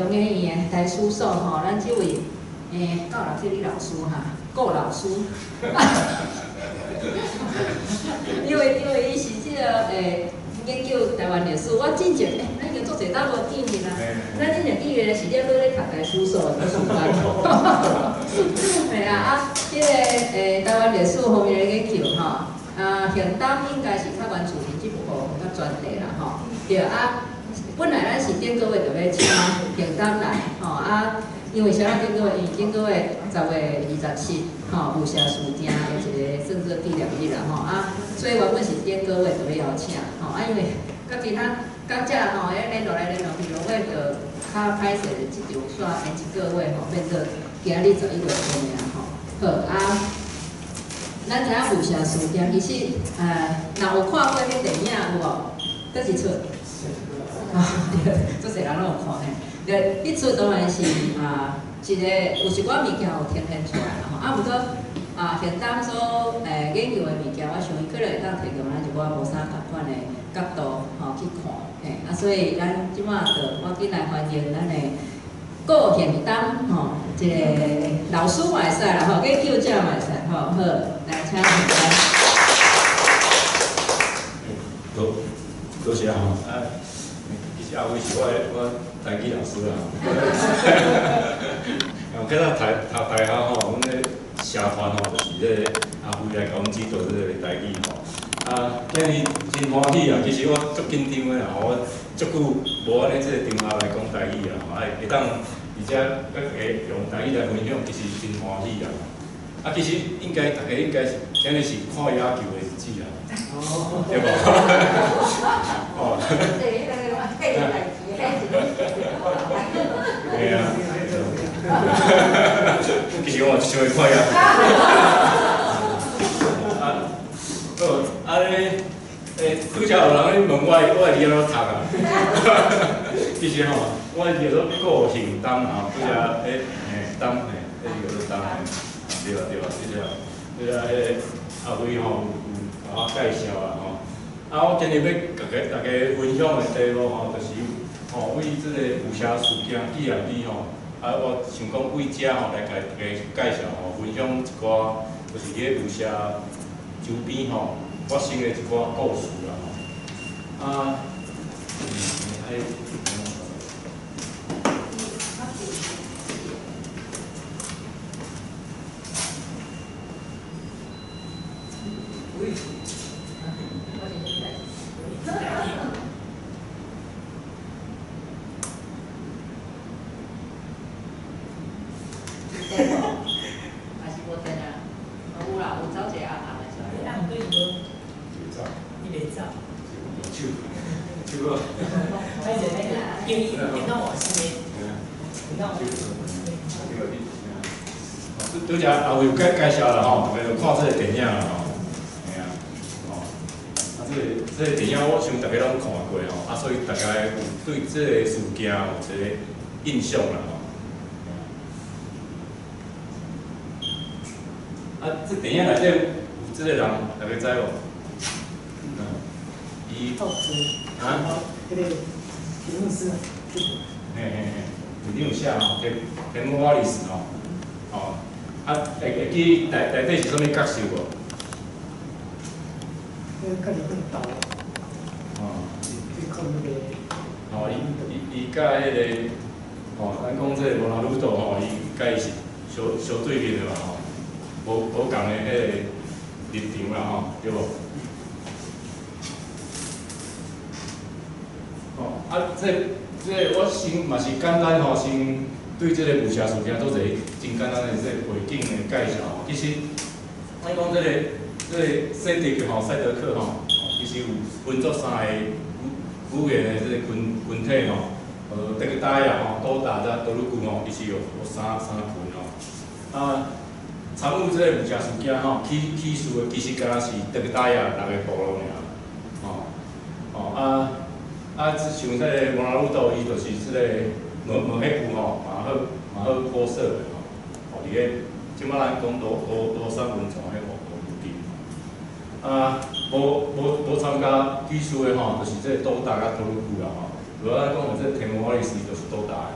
中研院的台书所吼，咱这位教老这李老师哈，顾老师，因为伊是这个研究台湾历史，我之前咱已经做侪搭无见面啦。咱之前以为是了咧读台书所的书班，系啊这个台湾历史方面的研究吼，现当应该是台湾处理这部较专题啦吼，对啊。 本来咱是顶个月就要请平当来，因为啥人顶个月？因为顶个月10月27，有社事件的一个政治纪念日啦，所以原本是顶个月就要邀请，因为甲其他甲遮联络来联络去，落尾就较歹势，即场煞延一个月变做今日11月份尔好咱知影有社事件，其实若有看过迄电影有无？倒一出？ 对，做侪人拢有看嘿。对，迄出当然是一个有一寡物件有呈现出来啦吼。不过现当所研究的物件，我想伊可能会当提供咱一寡无啥同款的角度去看嘿。所以咱即马就赶紧来欢迎咱的顾宪当一个老师嘛会使啦研究者嘛会使好，来请宪当。多谢阿伟是我台语老师啦。今仔读大学吼，阮咧社团吼，就是咧阿辉来甲阮指导这个台语吼。今日真欢喜啊！其实我足紧张的啦，我足久无安尼这个场合来讲台语啊，会当而且会用台语来分享，其实真欢喜啊。其实大家应该是今日是看野球的日子啊，对无？对啊，其实我就想会快啊。拄则有人咧问我字安怎读啊？其实吼，我字做顾宪当啊，拄则当叫做当对啊，即个阿辉吼有甲我介绍啊吼。我今日要甲大家分享的题目吼，就是为即个有社事件纪念日吼，我想讲为遮来甲大家介绍分享一寡，就是伫有社周边发生的一寡故事啦拄则阿伟有介绍啦吼，大家有看这个电影啦吼，嘿啊，这个电影我想大家拢看过吼，所以大家有对这个事件有一个印象啦吼。这电影内底有这个人，大家知无？伊迄个题目是，一定有写吼，田姆瓦利斯会记内底是啥物角色无？看你更倒。去看那个。伊甲迄个咱讲这个罗纳鲁多伊甲伊是相对面的嘛无共的迄个立场啦对无？这我先嘛是简单先对这个有社事件做一个真简单的这个背景的介绍其实咱讲这个赛德克其实有分作3个语言的这个群体德克达亚多达加多鲁古其实有三群参与这个有社事件起诉的其实敢若是德克达亚6个部落尔像这个摩拉鲁多，伊就是这个毛迄句嘛好破色的伫个即摆咱讲多三文船迄附近无参加起诉的就是这个多达甲多鲁古啦咱讲的这个提摩瓦利斯就是多达的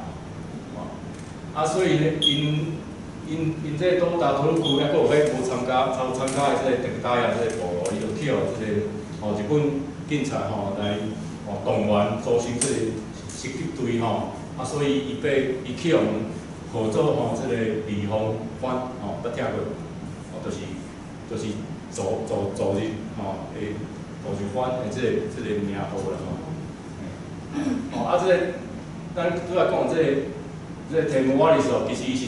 所以呢，因这都大屯区还佫有迄无参加的这个特大亚这个部落，伊就去互这个日本警察来动员组成这个射击队所以伊去互合作这个李峰藩捌听过就是昨日诶杜日藩的这个名号啦这个咱拄来讲这个提姆瓦利斯其实伊是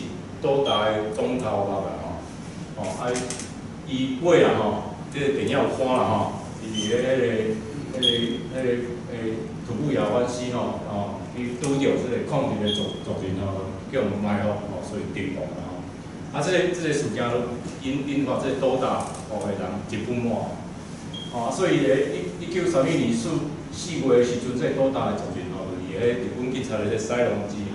都大的总头目啦伊尾啦这个电影有看啦伊伫土木窑湾西伊拄着这个抗日的族人叫埋伏所以def亡啦这个事件引发这个倒大的人一不满所以1932年4月的时阵，这个倒大的族人伫迄日本警察的使用之下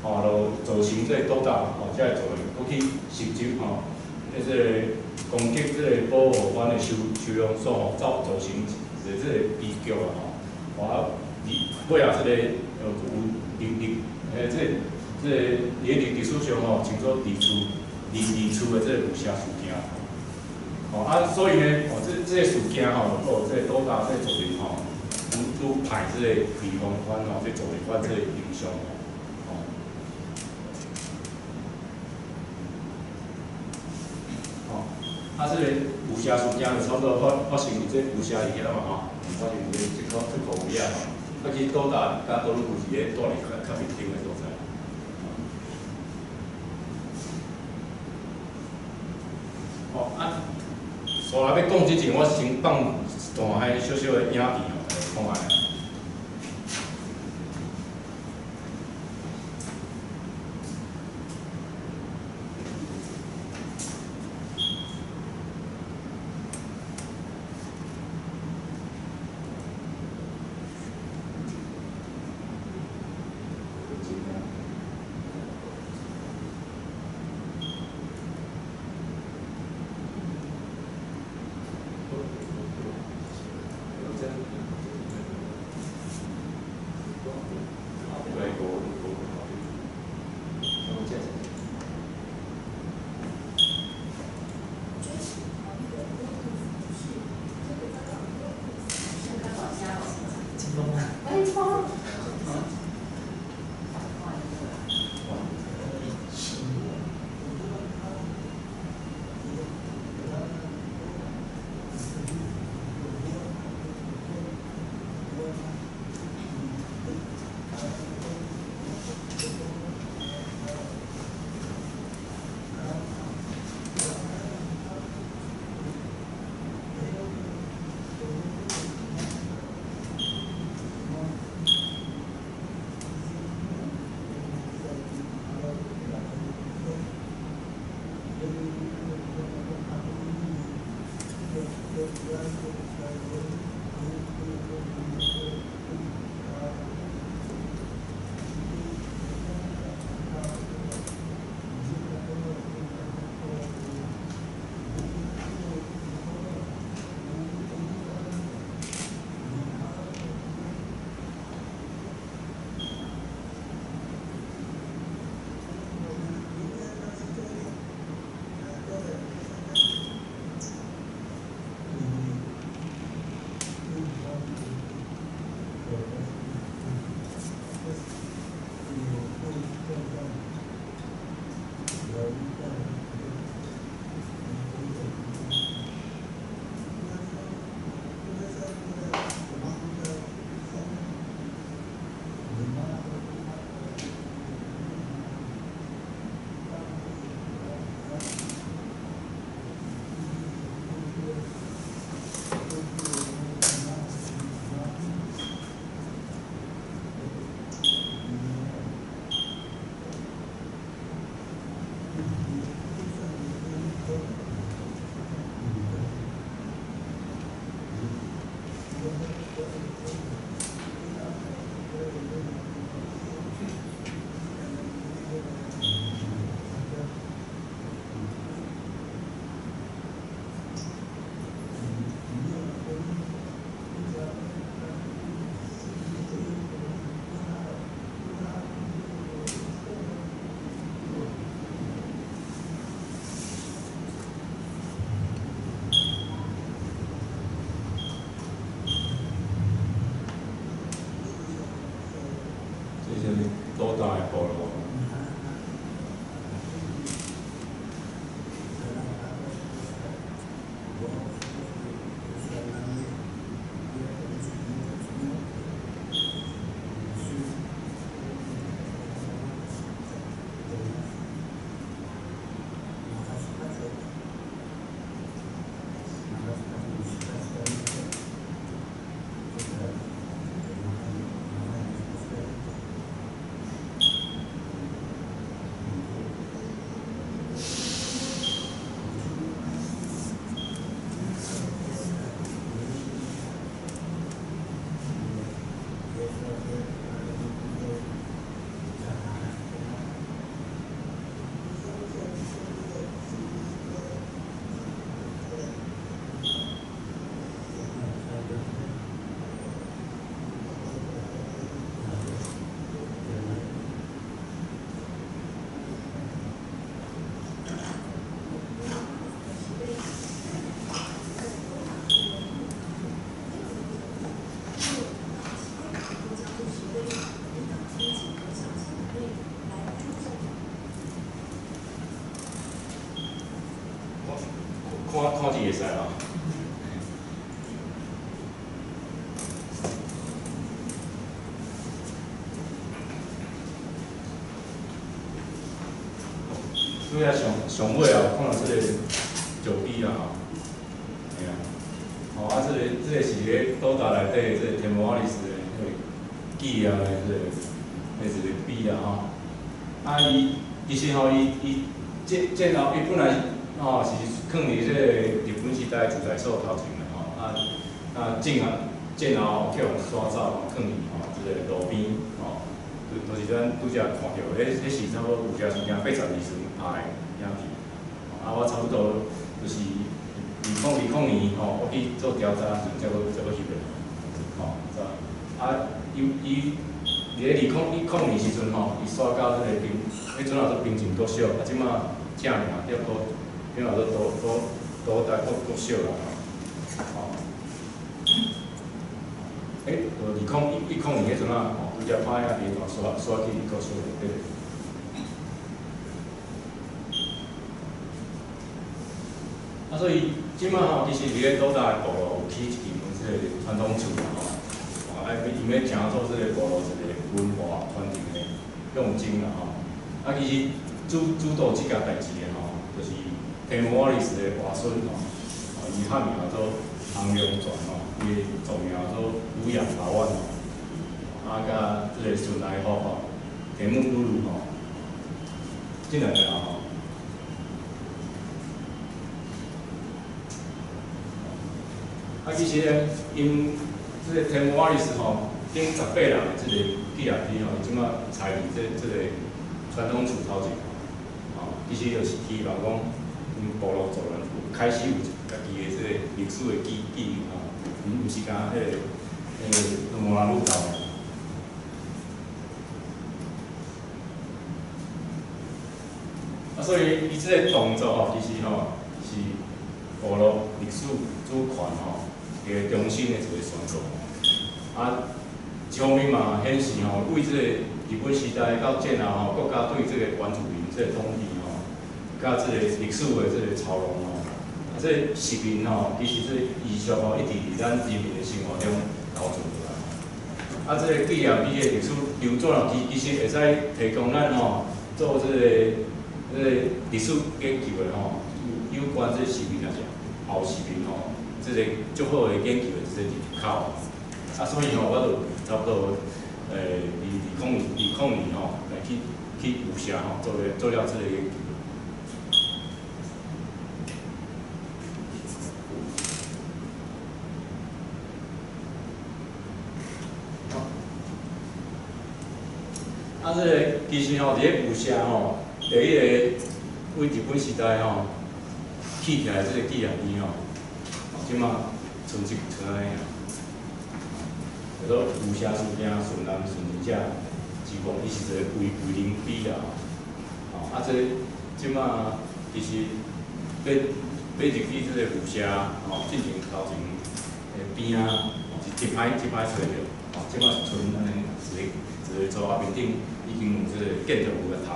就造成这个倒大这个族人佫去实施这个攻击这个保护湾的收容所造成这个悲剧啦尾啊这个有这个历史上称作二次的这个武侠事件所以呢这个事件这个倒大这个族人愈派这个李峰藩这族人犯这个影响这个武侠事件就差不多发生伫这武侠里遐嘛发生伫这个有影其实倒大甲倒入是咧住咧较面顶的所在。所来要讲之前，我先放段迄小小的影片看下。倒单的部落。看字会使啊。主要上尾啊，看到这个石碑啊，吼，嘿啊，哦啊，这个是咧岛达内底这个天魔瓦利斯的迄个纪念的一个碑啦，吼。啊，其实吼，伊建后，伊本来吼是囥伫这个日本时代住宅所头前的吼，建后去互刷走，囥伫吼这个路边吼，就是咱拄则看到，迄是差不多有成80年拍的影片。啊，我差不多就是2020年吼，我去做调查时，才搁翕的，吼，是吧？啊，伊伫咧2010年时阵吼，伊刷到这个迄阵也做冰泉国小，啊，即马正名叫叫做都大国小啦，吼。就2010年迄阵啊，吼，拄则拍影片，刷去国小内底。啊，所以即马吼，其实伫咧岛大部落有起一间即个传统厝啦，吼，伊要行做即个部落一个文化传承的用精啦，吼。啊，其实主导即件代志的吼，就是天魔瓦利斯的外孙吼，伊汉名做洪良全吼，伊的俗名做鲁阳老万吼，啊，甲即个孙来福吼，田木鲁鲁吼，即两个吼。啊，其实咧，因即个天魔瓦利斯吼，顶18人的即个纪念碑吼，伊即马采伫这个传统厝头前，吼，其实就是希望讲，部落族人有开始有家己的即个历史的记忆吼，毋是讲迄个无人路走的。啊，所以伊即个动作吼，其实吼是部落历史主权吼。一个中心的一个宣告，啊，一方面嘛显示吼，为这个日本时代到战后吼，国家对这个原住民这个统治吼，甲这个历史的这个操弄吼，啊，这个实面吼，其实这个遗俗吼，一直伫咱人民的生活中流传落来。啊，这个纪念碑的历史流转哦，其实会使提供咱吼做这个历史研究的吼，有关这实面啊，后实面吼。即个足好的研究的即个入口，啊，所以吼，我就差不多2020年吼，来去有社吼做了即个研究。啊，即个其实吼，伫咧有社吼，第一个为日本时代吼起起来即个纪念碑吼。即马剩安尼啊，叫做有社事件顺南顺利者之光，伊是一个为人碑啦，吼，啊，即马其实要入去即个有社吼，进行头前诶边啊，是一歹找着，哦，即摆剩安尼一个组啊，面顶已经有即个建筑物个头。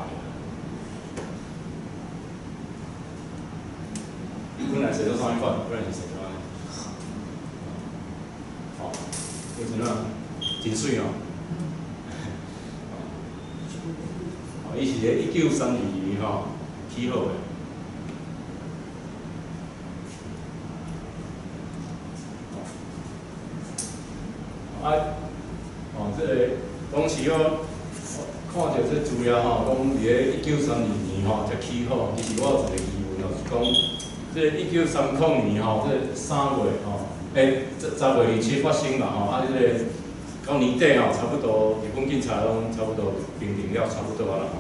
伊本来写做啥物款？本来是写做安尼。哦，有怎啊？真水哦。哦，伊是咧1932年吼起好诶。啊，哦，这个当时我看到这资料吼，讲伫咧1932年吼才起好，其实我有一个疑问哦，是讲这1930年吼，这3月吼，10月27发生嘛吼，啊，这个到年底吼，差不多日本警察拢差不多平定了，差不多啊啦。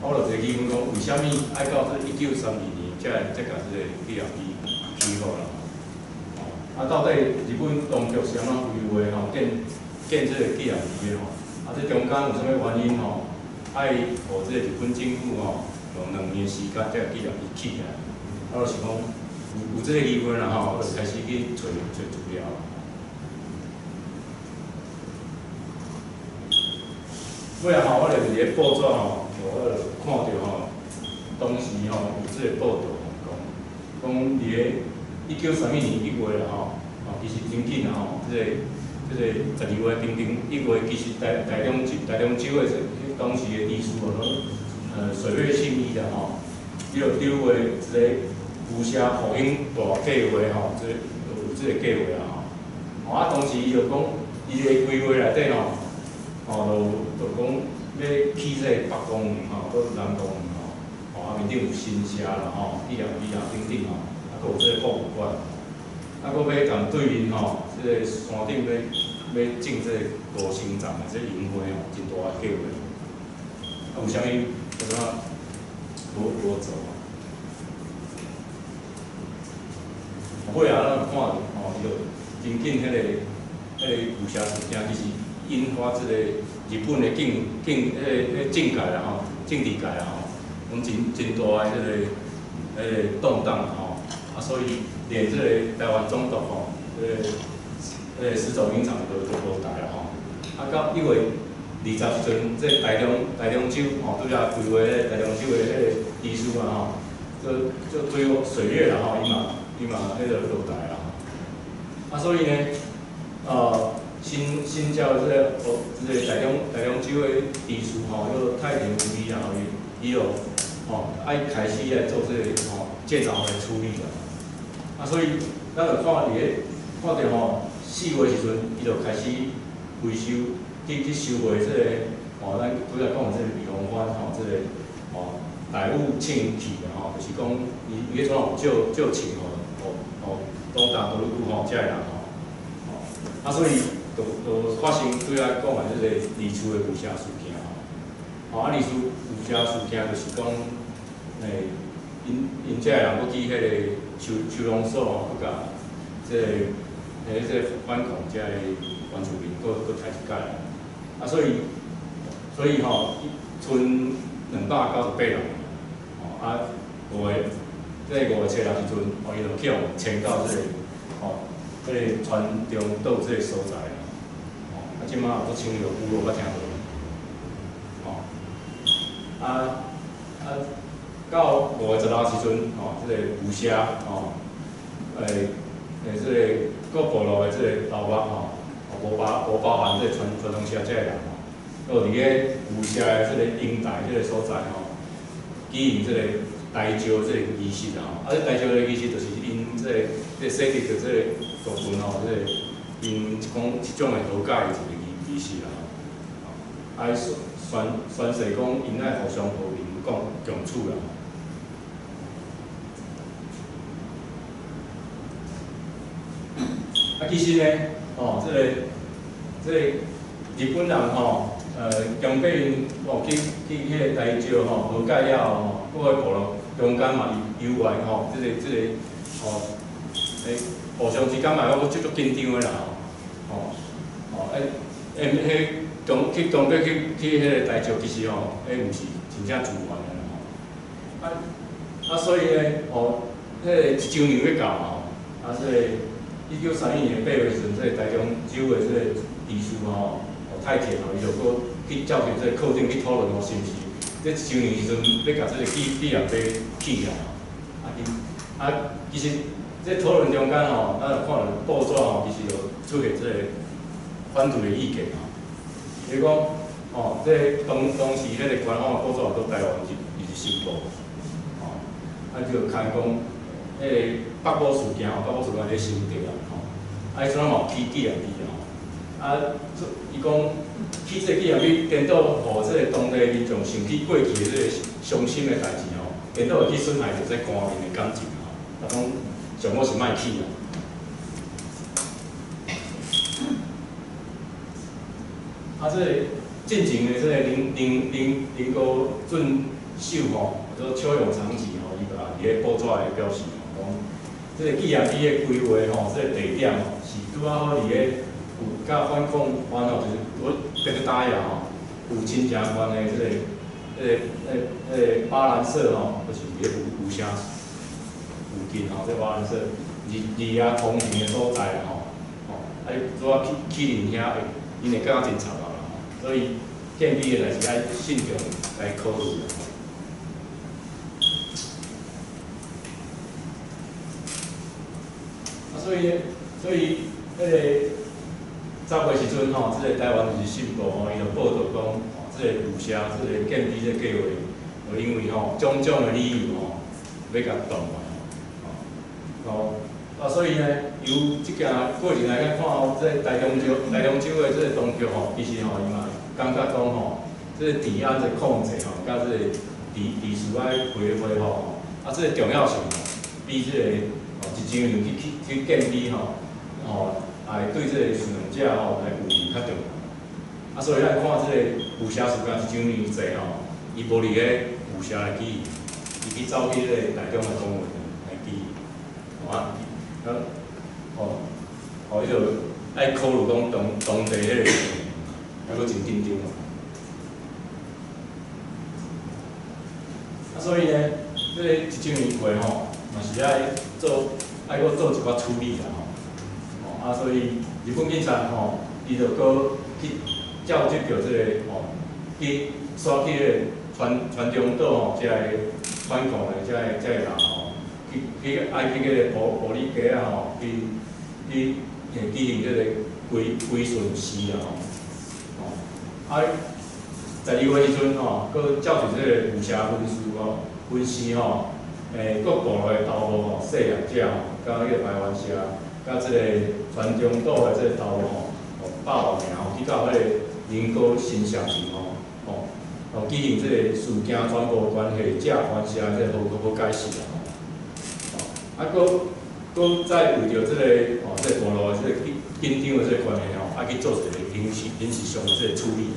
我就一个疑问讲，为虾米爱到这1932年才甲这个纪念碑起好啦？啊，到底日本当局是安怎规划吼建这个纪念碑吼？啊，这中间有啥物原因吼？爱互这个日本政府吼用2年时间才纪念碑起来。啊，就是讲有这个疑问啦吼，我就开始去找资料。尾啊吼，我就是咧报纸吼，我看到吼，当时吼有这个报道讲伫咧1931年1月啦吼，其实真紧啊吼，这个12月平平1月，其实台中州的当时的地书哦，水月信义啦吼，伊就丢的一个武侠福音大计划吼，有这个计划啊吼，啊当时伊就讲，伊个规划内底吼，就讲要起这个北公园吼，搁南公园吼，啊面顶有新社啦吼，纪念碑啊等等吼。有这个博物馆，啊，搁要共对面吼，这个山顶要种这个5星站的这樱花吼，真大个计划。啊，有啥物有啥无做啊？尾啊，咱看吼，伊就真紧迄个武侠事件，其实引发这个日本的政界啦吼，政治界啦吼，讲真大个这个动荡吼。啊，所以连这个台湾总督吼，石走营长都无台啦吼。啊，到1月20时阵，这台中州吼，拄则规划咧台中州的迄个遗书啊吼，就对水月啦吼，伊嘛迄个落台啦吼。啊，所以呢，新教这个台中州的遗书吼，叫太平无义啦吼，伊有爱开始来做这个建造来处理啦。啊，所以咱就看到吼4月时阵，伊就开始维修，去收回这个咱拄则讲的这个美容馆吼，这个内务清气啦吼，就是讲伊迄种有旧情多大多久吼，遮个人吼，啊，所以就发生拄则讲的这个离厝的武侠事件吼，啊，离厝武侠事件就是讲因遮个人要去迄个收容所吼，佮甲这个反抗遮个原住民，佮杀一届啊，所以吼，剩298人，啊5月初6时阵，伊就去互迁到这个这个川中岛这个所在啊，即马佫迁入部落，我听到，到5月16时阵，这个武侠，这个各部落的这个老伯无包含这个传统社这个人伫个武侠的这个英台这个所在举行这个台招这个仪式啊，这台招的仪式就是因这个设立的这个部分这个因讲一种的和解的一个仪式啦，宣誓讲因爱互相和平共处啦。啊，其实呢，这个日本人强迫因去迄个台招和解了后各个部落中间嘛游玩这个互相之间嘛有足紧张的啦迄去强迫去迄个台招，其实毋是真正自愿的啦啊，所以呢，迄个1周年要到啊，这个1931年8月时阵，这个台中州的这个地地师太田伊就搁去照着这个课顶去讨论是毋是这一周年时阵要甲这个纪念碑起来其实这讨论中间咱就看到报纸其实就出现这个反对的意见比如讲这当时迄个官方的报纸到台湾就是新报就看讲迄个北部事件北部事件咧新地迄阵嘛有起纪念碑伊讲起这个纪念碑，颠倒互这个当地民众想起过去的这个伤心的代志颠倒会去损害着这官民的感情讲上好是莫起这个进前的这个林高俊秀叫邱永长吉伊个伫咧报纸会表示讲，这个纪念碑的规划这个地点是拄啊好伫咧有甲反共湾就是我跟个大爷有亲情关的这个巴兰社就是伫咧有啥附近这巴兰社离同行的所在主要去邻遐因会感觉真惨所以建议的代志爱慎重来考虑所以迄个早个时阵这个台湾就是信报伊就报道讲这个武侠这个建立这个计划，就因为种种的理由要甲动所以呢，由即件过程来看这台中州的这个当局其实伊嘛感觉讲这个治安的控制甲这个治事爱恢复这个重要性比这个一周年去建立对这个使用者来有较重要。所以咱看这个武侠事件一周年祭伊无伫咧武侠来记，伊去走去这个台中的公园来记，伊就爱考虑讲当地迄个，还阁真紧张所以呢，这个一周年会嘛是爱阁做一寡处理所以日本警察伊就阁去召集着这个去刷去个传中岛遮个反抗的遮个人去爱去个玻璃街去举行这个归顺诗12月时阵阁召集这个武侠分尸各部落的头目细业者甲迄个台湾社，甲这个传中岛的这个头目报名去到迄个林高新社区举行这个事件传播关系假关系这个好解释阁再为着这个这个部落的这个紧张的这个关系去做一个临时上的这个处理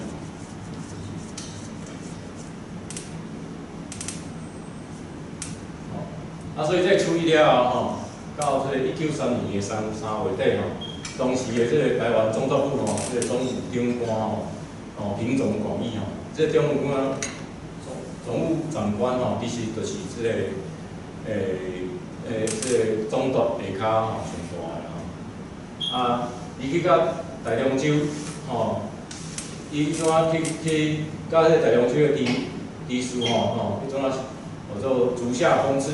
所以这处理了后到这个1932年3月底当时的这个台湾总督府这个总务长官品种广义这个总务长官其实就是这个这个总督下骹上大的伊去到台中州伊怎啊去到这台中州的地师迄怎啊做竹下公司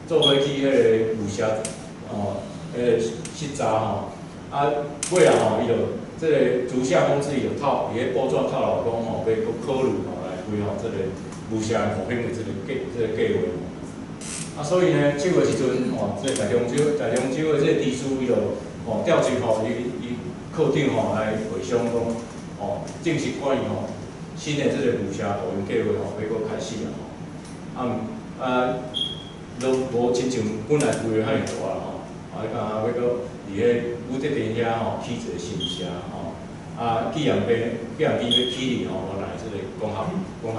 做伙去迄个武侠迄个实查尾仔伊就这个竹下公司伊就伊咧报纸透露讲要搁考虑来规划这个武侠的复兴的这个计划所以呢，7月时阵这台中州的这个地师伊就调集伊课长来会商讲正式关于新的这个武侠复兴计划要搁开始都无亲像本来规划遐尔大要搁伫咧武德殿遐起一个新社纪念碑要起立来这个公学校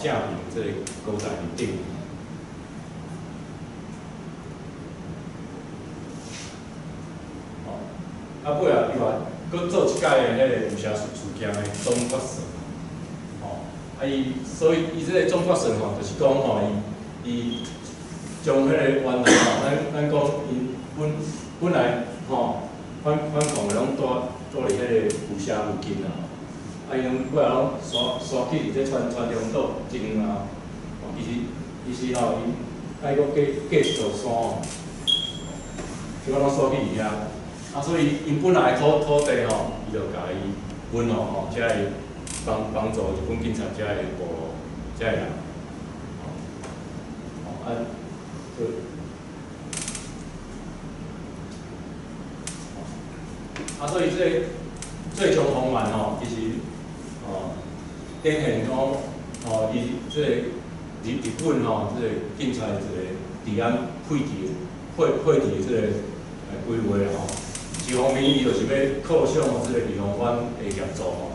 正平这个高台面顶。尾啊，伊话搁做一届的迄个武侠事件的总决算所以伊这个总决算就是讲伊将迄个原来咱讲因本来反抗的拢住伫迄个有社附近啊，啊，因过来拢刷起伫这传中岛一远啊，其实吼，因爱搁过一座山哦，即个拢刷起伫遐，啊，所以因本来土地吼，伊就甲伊分吼，才会帮助日本警察才会部落才会人，啊，所以这最终方案吼，其实典型讲伊这日本吼，这警察一个治安配置这个规划吼，一方面伊就是要靠向这个地方馆的协助吼，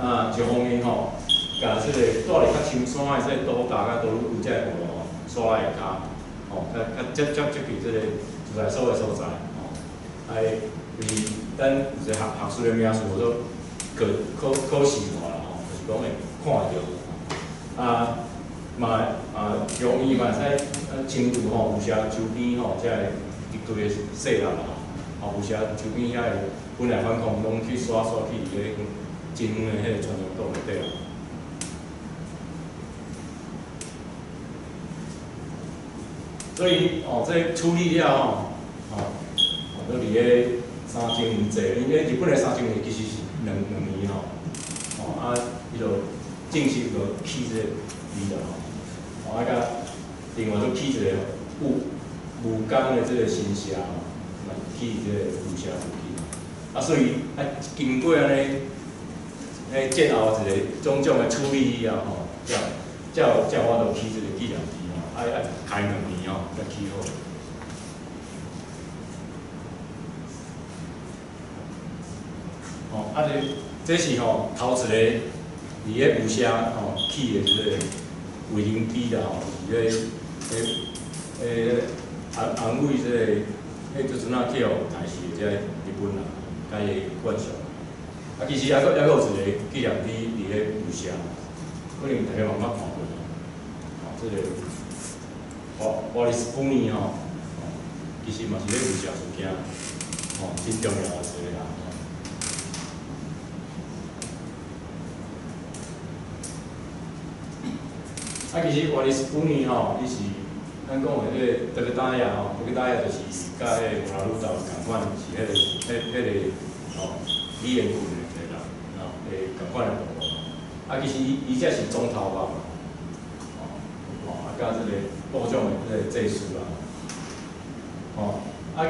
啊，一方面吼，甲这个住伫较深山的这个岛大甲岛有这个部落刷来加，较接近这个住宅所的所在吼，咱有一个学术的名词叫做可视化啦吼，就是讲会看到容易嘛使深度吼，有时周边吼，才会一堆的细人吼，有时周边遐个本来反抗拢去刷去伫个真远的迄个传统岛内底。所以这处理了都伫个3千年济，因为日本的3千年其实是两年伊就正式就起这个字啦甲另外都起一个武冈的这个新社起这个武社附近，所以经过安尼，建后一个种种的处理以后才有法度起这个纪念碑爱开2年才起好。这是头一个伫个武社起的这个卫灵碑啦是安慰这个即阵去互台视的这日本人甲伊的惯常。其实还佫有一个纪念碑伫个武社，可能大家嘛捌看过。这个瓦利斯普尼其实嘛是咧武社事件真重要的一个人。其实瓦利斯普尼伊是咱讲的迄个德克达亚就是甲迄个摩拉鲁岛共款，是迄个李彦群的一个人，共款的部落。其实伊才是总头目甲这个部长的这个制书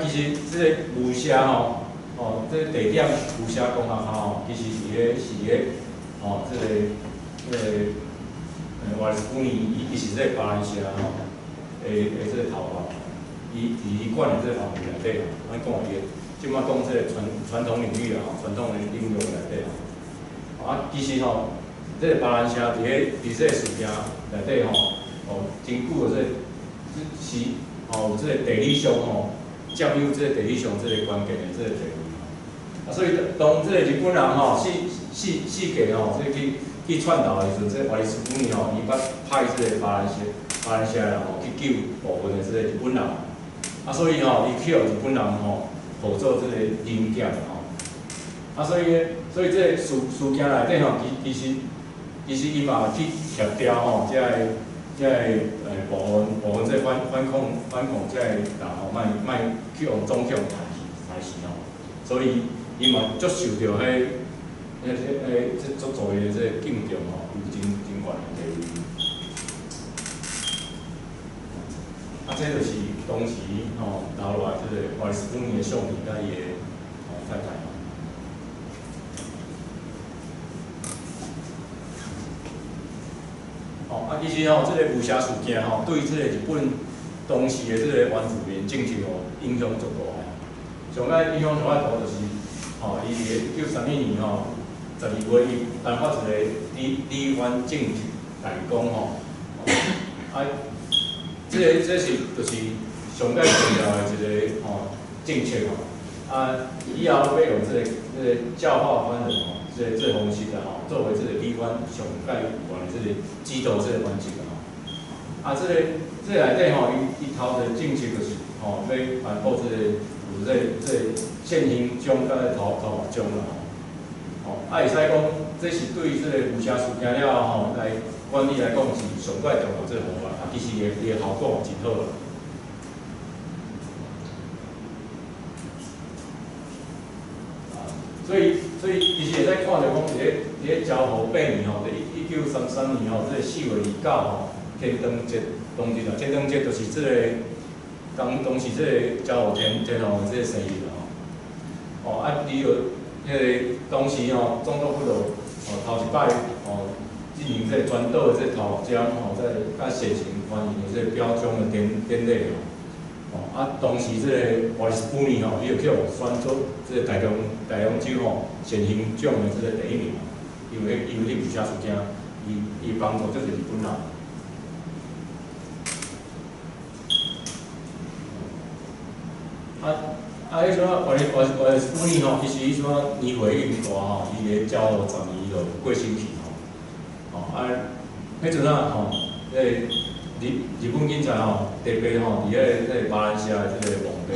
其实这个武社这个地点武社公学校其实是这个瓦利斯普尼伊是这个巴兰社这个头目，伊管的这个范围内底咱讲伊即摆讲这个传统领域传统的领域内底其实这个巴兰社伫这个事件内底真久的是有这个地理上占有这个地理上这个关键的这个地位所以当这个日本人世界这去串流的时阵，这瓦利斯普尼伊捌派这个巴兰社的人去救部分的这个日本人，所以伊去互日本人合作这个临检所以这个事件内底其实伊嘛去协调这个部分这个反抗这个人卖去往总统台视所以伊嘛足受到这足座的这个敬重有真悬的地位。这就是当时留落来这个瓦利斯普尼的相片甲伊的太太。其实这个武侠事件对这个日本当时的这个原住民政策影响足大个。上摆影响上摆大就是，伊伫1932年12月，伊颁发一个李湾政策大纲这是就是上届重要的一个政策以后要用这个教化方人这个方式作为这个李湾上届有关的这个指导这个方式这个内底伊头一个政策就是要颁布这个有这现行奖甲头目奖吼，会使讲这是对这个有车事件了吼来管理来讲是上怪重要这个方法，其实伊的效果真好啦。所以其实会使看到讲，伫个昭和8年吼，伫1933年吼，这个4月29吼，天灯节当日啊，天灯节就是这个当时这个昭和天皇的这个生日啦吼。哦，啊，伊就迄个当时吼，总督府就头一摆进行这个全岛的这头目奖在甲现行欢迎的这个表彰的典礼吼。啊，当时这个华斯普尼伊就去互选做这个大洋洲现行奖的这个第1名，因为迄有车事件，伊帮助这个日本人。迄阵华斯普尼其实迄阵年岁已经大伊个昭和10年就过身去迄阵日本警察特别伫个马来西亚的这个皇帝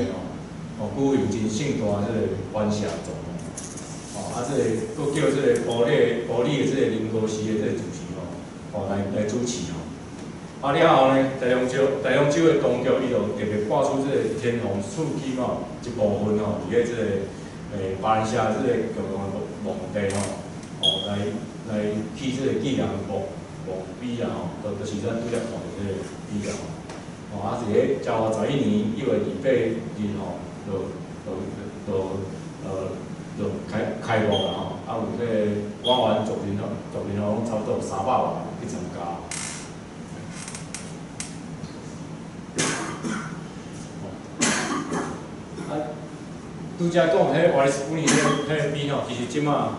举行真盛大的这个欢谢状这个佫叫这个保利的这个林高斯的这个主席来主持了后呢，大洋洲的当局伊就特别挂出这个天皇赐予一部分伫个这个马来西亚这个共同的皇帝来起这个纪念墓碑就是咱拄则看到这个碑是咧昭和11年1月28日就开幕啦有这个官员族人差不多300万去参加。拄则讲迄华斯普尼迄个碑其实即马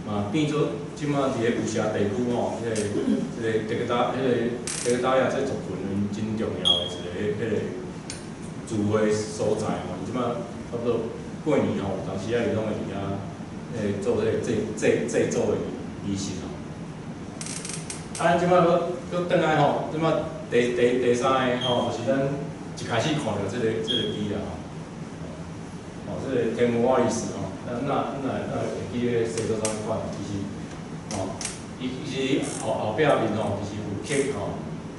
嘛变做即马伫个有车地区迄个德克达亚这族群真重要的一个聚会所在即马差不多过年有当时伊拢会伫遐做祭祖的仪式即马佫转来即马第3个就是咱一开始看到这个碑啦这个天母瓦利斯那会记个西座山馆，其实后壁面其实有刻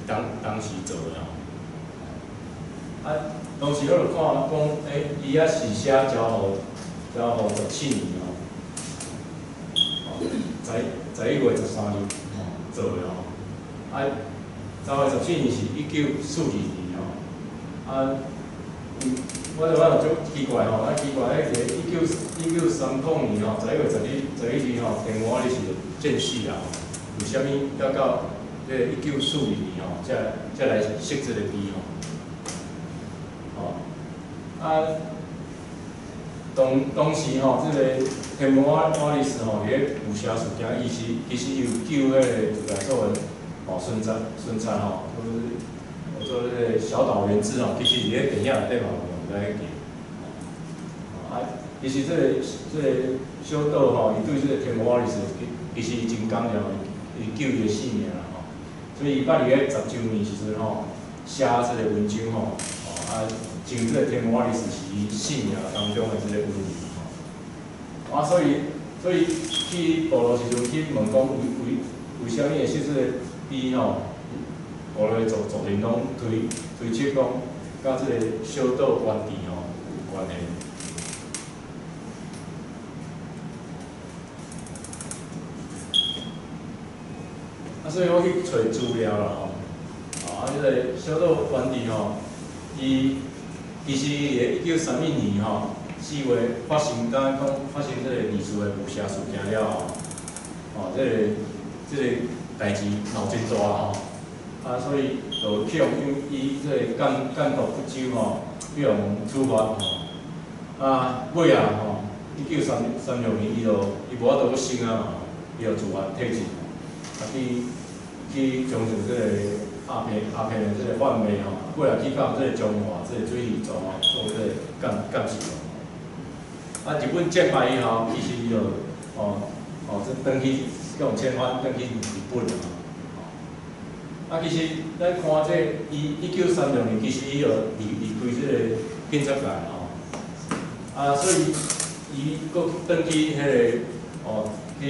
当时做的当时我就看讲，伊也是写昭和17年11月13日做的昭和17年是1942年我就奇怪奇怪1930年11月11日天母瓦利斯就战死啦为虾米要到这1942年才来设这个碑当时这个天母瓦利斯伫个有车事件，其实有救迄个自来所的孙灿做这个小岛原之其实伫个电影内底嘛有在记。其实这个小岛伊对这个天母瓦利斯其实真感了，伊救伊的性命啦所以伊捌伫个10周年时阵写这个文章就这个天母瓦利斯是伊性命当中的这个文字所以去部落时阵去问讲为虾米会设这个碑部落族人拢推测讲，甲这个小岛原地有关系。所以我去找资料啦这个小岛原地伊其实伫1931年4月发生这个历史的有车事件了这个代志闹真大所以就去用伊这个监督不周去用处罚尾1936年伊无法度去审伊就自愿退职去从事这个鸦片的这个贩卖过来去到这个中华这个水利组做这个干事日本战败以后，其实伊就这转去用遣返转去日本其实咱看这1936年，其实伊就离开这个警察界所以伊搁转去迄个去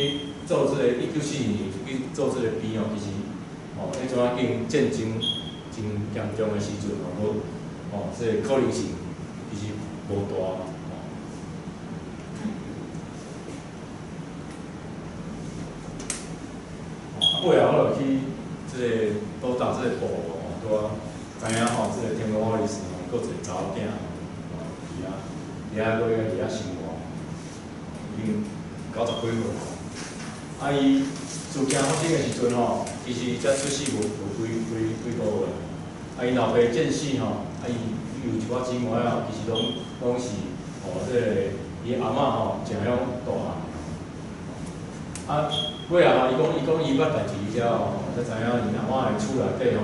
做这个1942年去做这个兵哦，其实迄阵啊经战争真严重的时阵这个可能性其实无大。后来我就去这个都打这个部落拄啊知影这个天文化历史搁一个查某囝伫遐搁伫遐生活，已经90几岁。啊，伊事件发生的时阵其实才出世无几个月。啊，伊老爸战死伊有一寡姊妹其实拢是这个伊阿嬷诚样大汉。啊，尾啊，伊讲伊捌代志了才知影伊阿嬷的厝内底有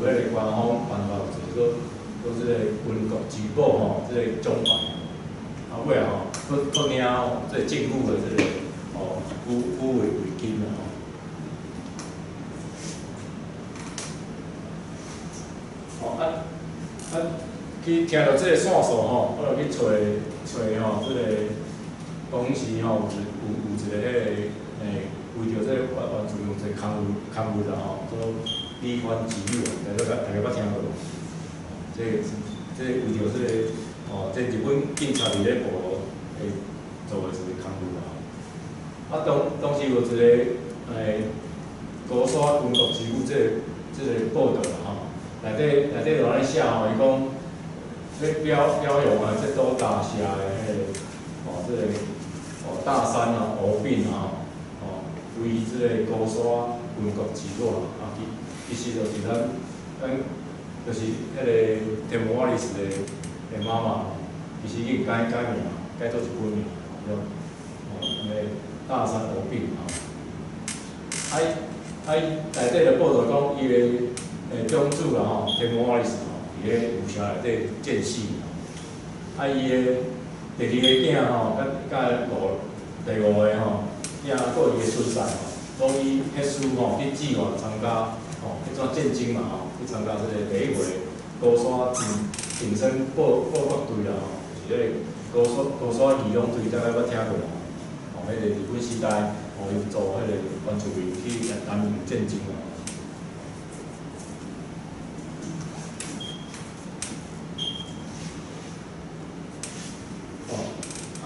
迄个官方办法，就是搁这个军国举报这个奖牌。啊，尾啊搁领这个政府的这个抚慰金啦去听到这个线索我就去找这个当时有一个为着这个原住民这个刊物啦做离婚记录，大家捌听过无？这为着这个这日本警察伫咧部落做的一个刊物啦。啊，当时有一个高山军国之母这个报道啦内底就安尼写伊讲。这标扬这都大峡的这个大山湖滨为这个高山军国之母其实就是咱就是迄个天文化历史的妈妈，其实已经改名，改做一本名，叫大山湖滨内底就报道讲伊的宗主啦天文化历史。伫咧武侠内底战死，伊的第二个囝甲第五个囝，搁伊的孙婿拢以迄书去志愿参加迄种战争嘛去参加这个第一回高山挺身报国队啦就是迄个高山义勇队，大家捌听过迄个日本时代伊做迄个原住民去南洋战争嘛。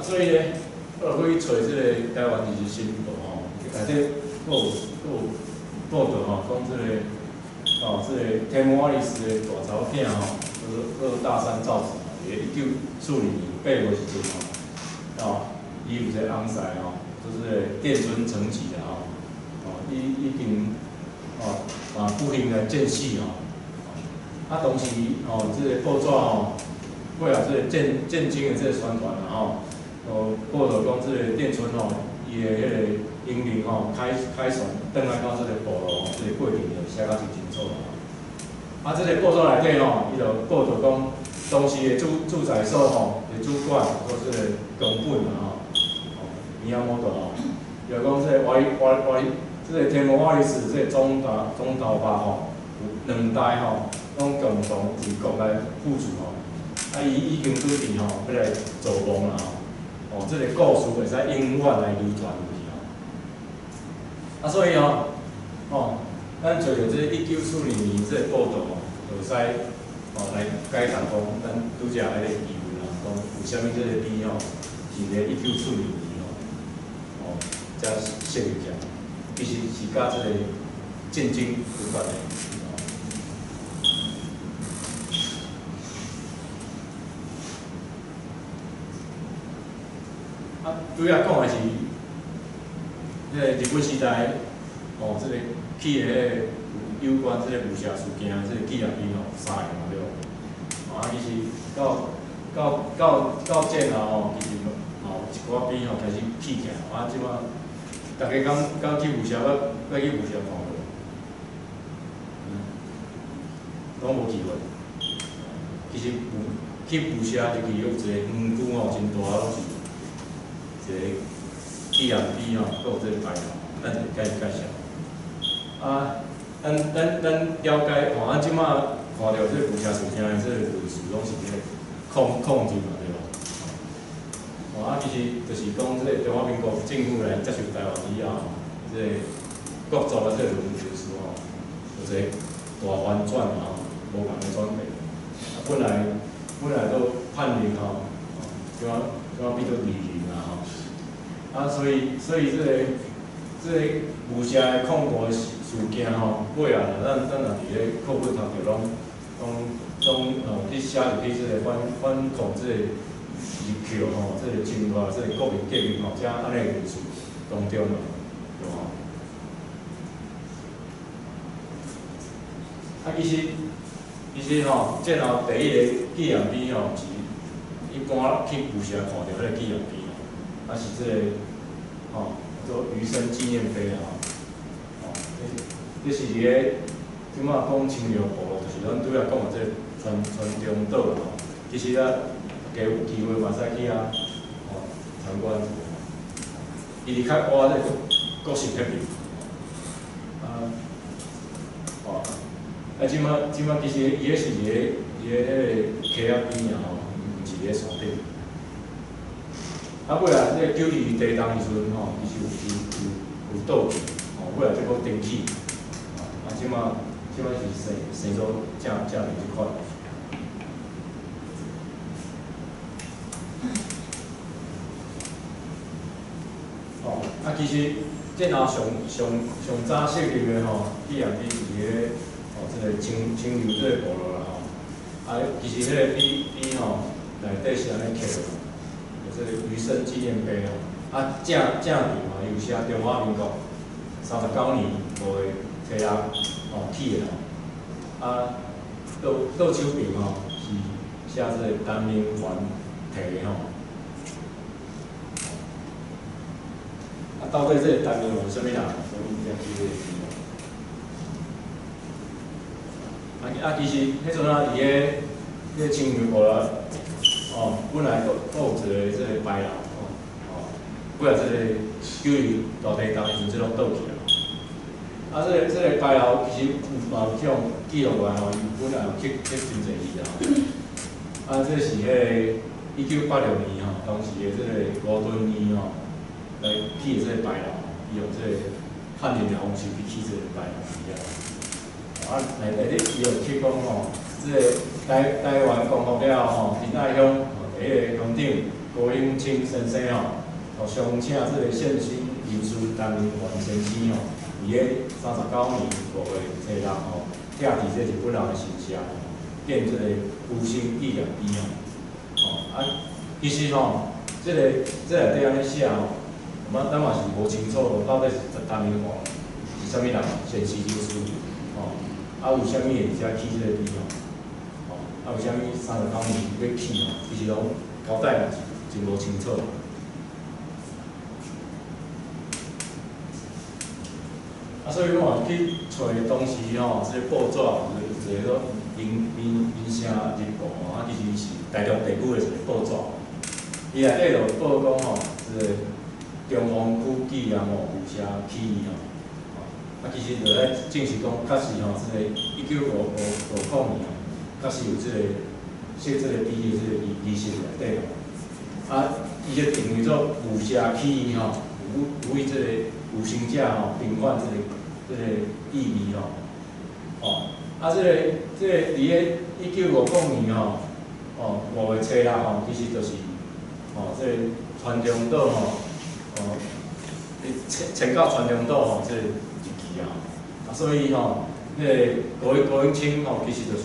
所以呢，我就去找这个台湾日新报内底有报道讲这个这个天文化历史的大查某囝叫大山照子，1940年8月时阵伊有一个翁婿就是电村成吉的已经不幸的战死当时这个报纸为了这个战争的这个宣传报道讲这个电村伊的迄个英灵开船登来到这个部落这个过程就写甲真清楚这个报纸内底伊就报道讲当时的住宅所的主管或这个公本米亚摩多就讲这个这个天文化历史这个中头吧有2代拢共同为国来付出伊已经准备要来造梦啦这个故事会使永远来流传下去所以咱找着这1940年这个报道就使来解答讲咱拄则迄个疑问讲有啥物这个理是咧1940年才设立起来，其实是甲这个战争有关的。主要讲的是，这个日本时代，这个起的有关这个武侠事件，这个纪录片3个嘛对无？其实到战后其实一寡片开始起起来，即摆大家讲去武侠，要去武侠看无？拢无机会。其实去武侠入去有一个园区真大，拢是。一个纪录片搁有这个排行，咱就介绍。咱了解咱即摆看到这武侠事件的这个历史，拢是咧抗战嘛，对无？其实就是讲，这个中华民国政府来接受台湾以后，这个国族的这个轮流时有一个大反转无共的转变。本来都叛逆怎变做离形所以这个武侠的恐怖的事件尾啊，咱若伫咧课本头就拢去写入去这个反恐这个日剧这个侵略这个国民革命这安尼的元素当中对其实战后第一个纪念碑是一般去武侠看到迄个纪念碑是这个做余生纪念碑这是伫个即马讲清凉部落，就是咱拄仔讲的这川中岛其实家有机会嘛使去参观。伊离较挖这国姓迄边即马其实伊个是伫个迄个溪仔边毋是伫个山顶。尾来这个92地动时阵其实有倒去尾来再搁登起即马是生做正面即款。其实战后上早设立的纪念碑是伫个这个清流这个部落啦其实迄个碑内底是安尼刻的，这个余生纪念碑正题有写中华民国39年5月初6起的倒手边是写这个陈明环提的到底这个陈明环什么人？什么这个其实迄阵伫个清流部落本来都有一个这个牌楼尾来这个92大地动时阵，这拢倒去这个牌楼其实有这种记录来伊本来有刻真侪字这是迄个1986年当时的这个吴敦义来起的这个牌楼，伊用这个汉人的方式去起这个牌楼内底伊有去讲这个台湾光复了后仁爱乡第一个乡长郭永清先生相请这个县新秘书陈明环先生伫个39年5月初6拆除这日本人的神社，建这个复兴纪念碑其实这内底安尼写咱嘛是无清楚到底是陈明环是啥物人，县市秘书有啥物会遮起这个碑有啥物39年要起其实拢交代真无清楚。所以我去找当时这个报纸，有一个说《民生日报》其实是台中地区的一个报纸。伊内底就报讲这个中丰区纪念有啥起义其实就来证实讲，确实这个1955年确实有这个设这个碑的这个仪式内底伊就定位做武侠起义有为这个有心者平反这个意义这个伫个1955年5月初6其实就是这个川中岛迁到川中岛这个日期所以那个高永清其实就是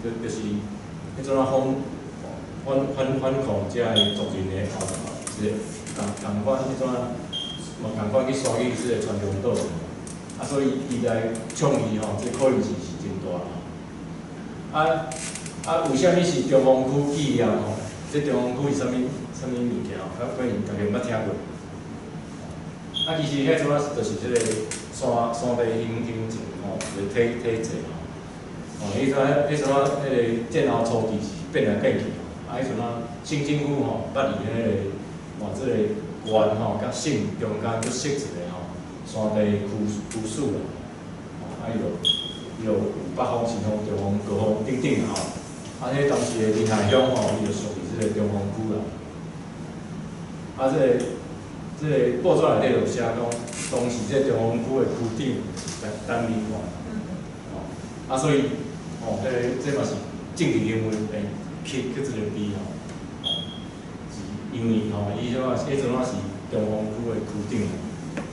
迄阵反抗遮个族人的是共款迄阵共款去刷去这个川中岛所以伊来倡议这可能性是真大为虾米是中丰区纪念这中丰区是啥物物件可能大家毋捌听过。其实迄阵就是这个山地形成一个体制迄阵迄个战后初期是变来变去迄阵新政府捌伫这个县甲省中间去设一个山地区署伊就有北方、南方、中方、高方等等迄当时的仁爱乡伊就属于这个中丰区啊，这个报纸内底就写讲，当时这中央区的区长单民看，啊，所以这嘛是政治人物去这个比吼，是因为伊迄阵是中央区的区长，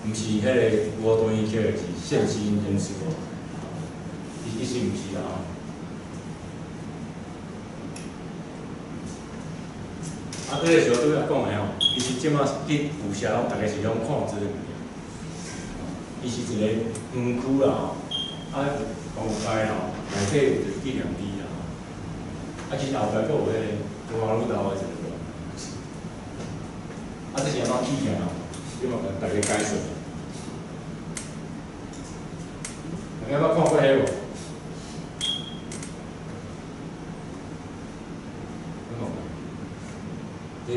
毋是迄个吴敦义去的是县市人士，伊是毋是啦吼？啊，这个时候拄则讲的吼，其实即马去有社拢大家是拢看这个物件，伊是一个园区啦吼，啊，公街吼，内底有一个纪念碑啦吼，啊，其实后壁佫有迄个中华路道的一个，啊，这是安怎起起来吼？即马甲大家解说，大家捌看过迄无？这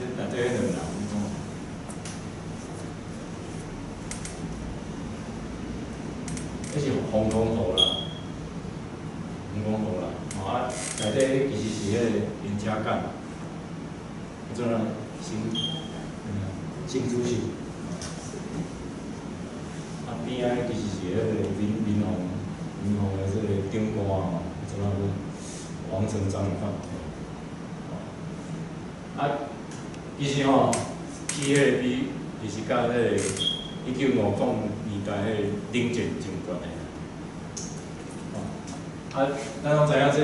内底迄两人，迄是红公河啦，红公河啦，吼啊，内底其实是迄个林家港，迄种新主席，啊边仔其实是迄个民红的这个长官吼，迄种王成章的款。啊，其实吼，起迄个比就是甲迄个1950年代迄个冷战相关的。啊，咱拢知影这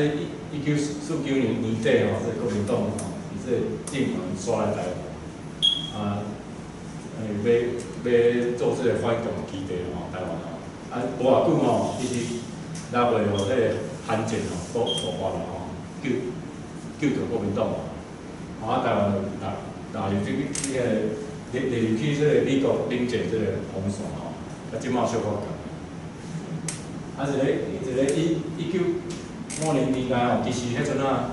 1949年年底吼，这国民党吼，伊这政权刷来台湾，啊，要做这个反共基地吼，台湾吼，啊，无偌久吼，其实6月吼，迄个韩战吼，爆发了吼，救着国民党。啊，台湾踏入去这个美国冷战这个风线吼，啊，即马小可共。啊，一个1950年代吼，其实迄阵啊，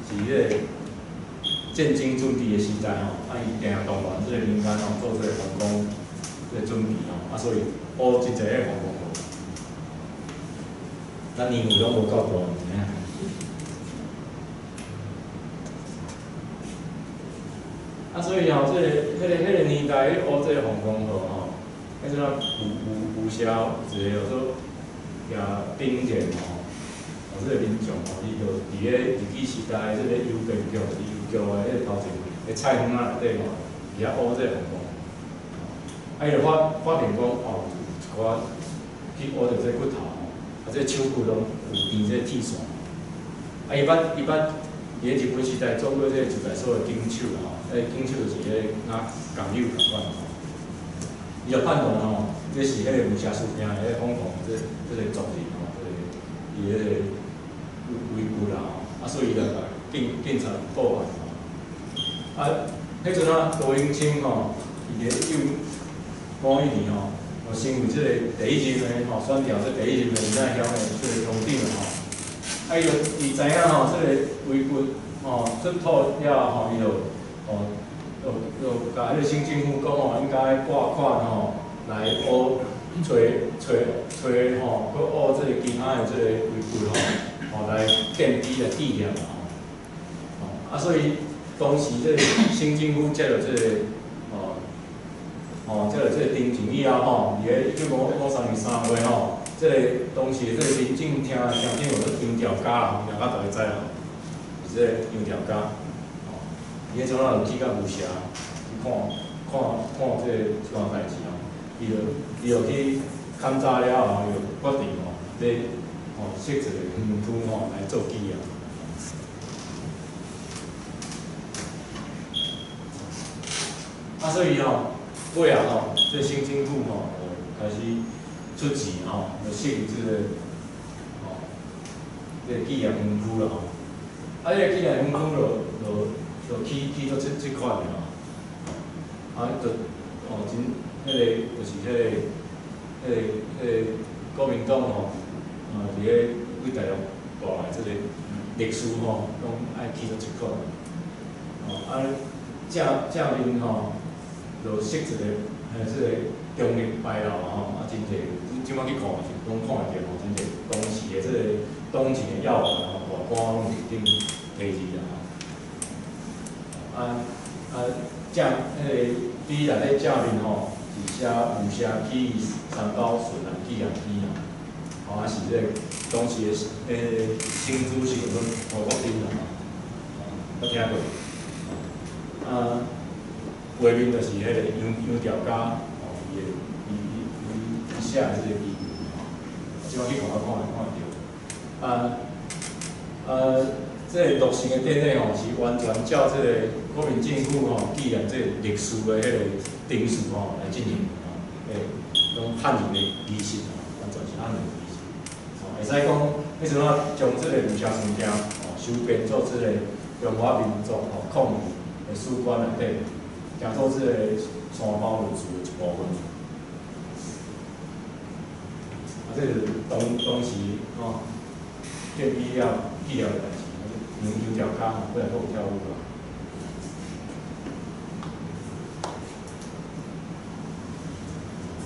是迄个战争准备的时代吼，啊，伊定动员这个民间吼做这个防空这个准备吼，啊，所以布真侪个防空壕。咱年纪拢无够大，有影。啊，所以吼，迄个年代去乌这个防空壕吼，迄阵啊有写一个叫做也兵田吼，这个民众吼，伊就伫个日据时代这个邮便局的迄个头前个菜园仔内底吼，伊遐乌这个防空壕，啊，伊就发现讲哦，一寡去乌着这骨头吼，啊，这手骨拢有填这铁线，啊，伊捌伊个日本时代做过这个自来水的警手啦吼，警手就是迄个港友共款吼，伊就判断吼，这是迄个武侠事件迄个香港这个族人吼，伊迄个围捕啦吼，啊，所以就甲警察报案吼，啊，迄阵啊，罗永清吼，伊个1951年吼，就成为这个第一任的吼，选调这第一任的民代乡的这个乡长吼。啊，伊知影吼，这个围军吼出土了吼，伊就甲迄个新政府讲吼，应该拨款吼来乌找吼，搁乌这个其他的这个围军吼来建基来纪念啦吼。啊，所以当时这个新政府接了这个接了这个丁景以后吼，伊个1953年3月吼。这个当时这个民政厅长有做杨条家啦，大家知啦，是这个杨条家，吼，伊迄阵啊就去到武侠，去看这款代志吼，伊就去勘察了后，伊就决定吼，要设一个园区吼来做纪念。啊，所以吼，尾啊吼，这新政府吼就开始出钱吼，就设立这个这个纪念园区啦吼。啊，这个纪念园区就起到这款的吼，啊，就真迄个就是迄个国民党吼，伫个为大陆带来这个历史吼，拢爱起到这款。啊，正面吼，就设一个这个中立牌楼吼，啊，真侪。即摆去看是拢看会着吼，真侪当时的这个当前的要员吼，大官拢伫顶提字啦吼。啊，正第一内底正面吼是写武侠起三包顺南纪念碑啦，啊是这当时新主席阮胡国斌啦，我听过。画面就是迄个杨条家哦，伊写的这个字，即摆去看到。这个落成的典礼吼，是完全照这个国民政府吼纪念这个历史的迄个定数吼来进行吼，拢汉人的仪式吼，完全是汉人的仪式。哦，会使讲，迄阵啊将这个武侠物件哦修编做这个中华民族吼抗日的史观内底，行做这个三包论述的一部分。这是当时吼建立了纪念的代志。有条卡吼，过来跟我跳舞个。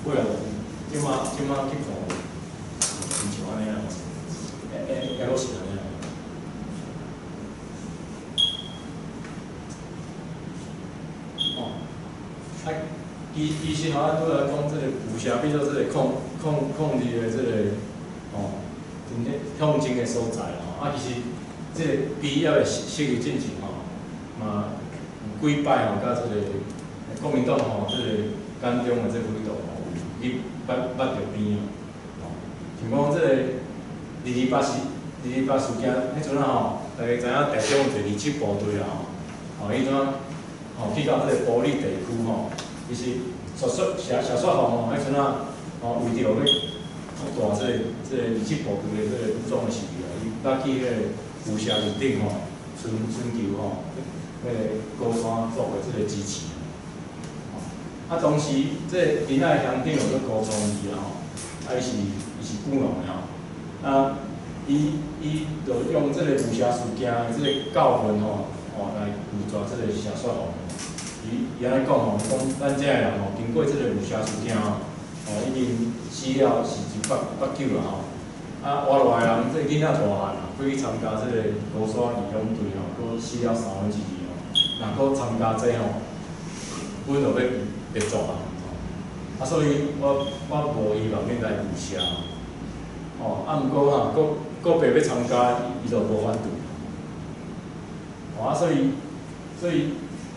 过来，即马去看，像安尼啊，也拢是安尼啊。哦，其实吼，拄来讲这个武侠，比做这个控制的这个哦，真正抗争的所在吼，其实。这个毕业的设计进程吼，嘛有几摆吼，甲这个国民党吼，这个眼中的这轨道吼，去捌着边哦。像讲这个228事件，迄阵啊吼，大家知影台中有一个27部队啦吼，迄阵吼去到这个埔里地区吼，其实写说吼，迄阵啊吼为着要大这个27部队的这个武装的时期啊，伊捌去迄个。武侠里顶吼，寻求吼，迄个高山族的这个支持。当时这林爱乡长有个高崇义啦吼，伊是鼓浪的吼，伊就用这个武侠事件的这个教训吼，来辅助这个写说吼。伊安尼讲吼，讲咱这人吼，经过这个武侠事件吼，已经死了是189啦吼。活落来人，这囡仔大汉啊，要去参加这个高山义勇队吼，佫死了3分之2吼，若佫参加这吼，阮就要灭族啊！所以我无希望恁来武侠吼，毋过哈，佫爸要参加，伊就无反对。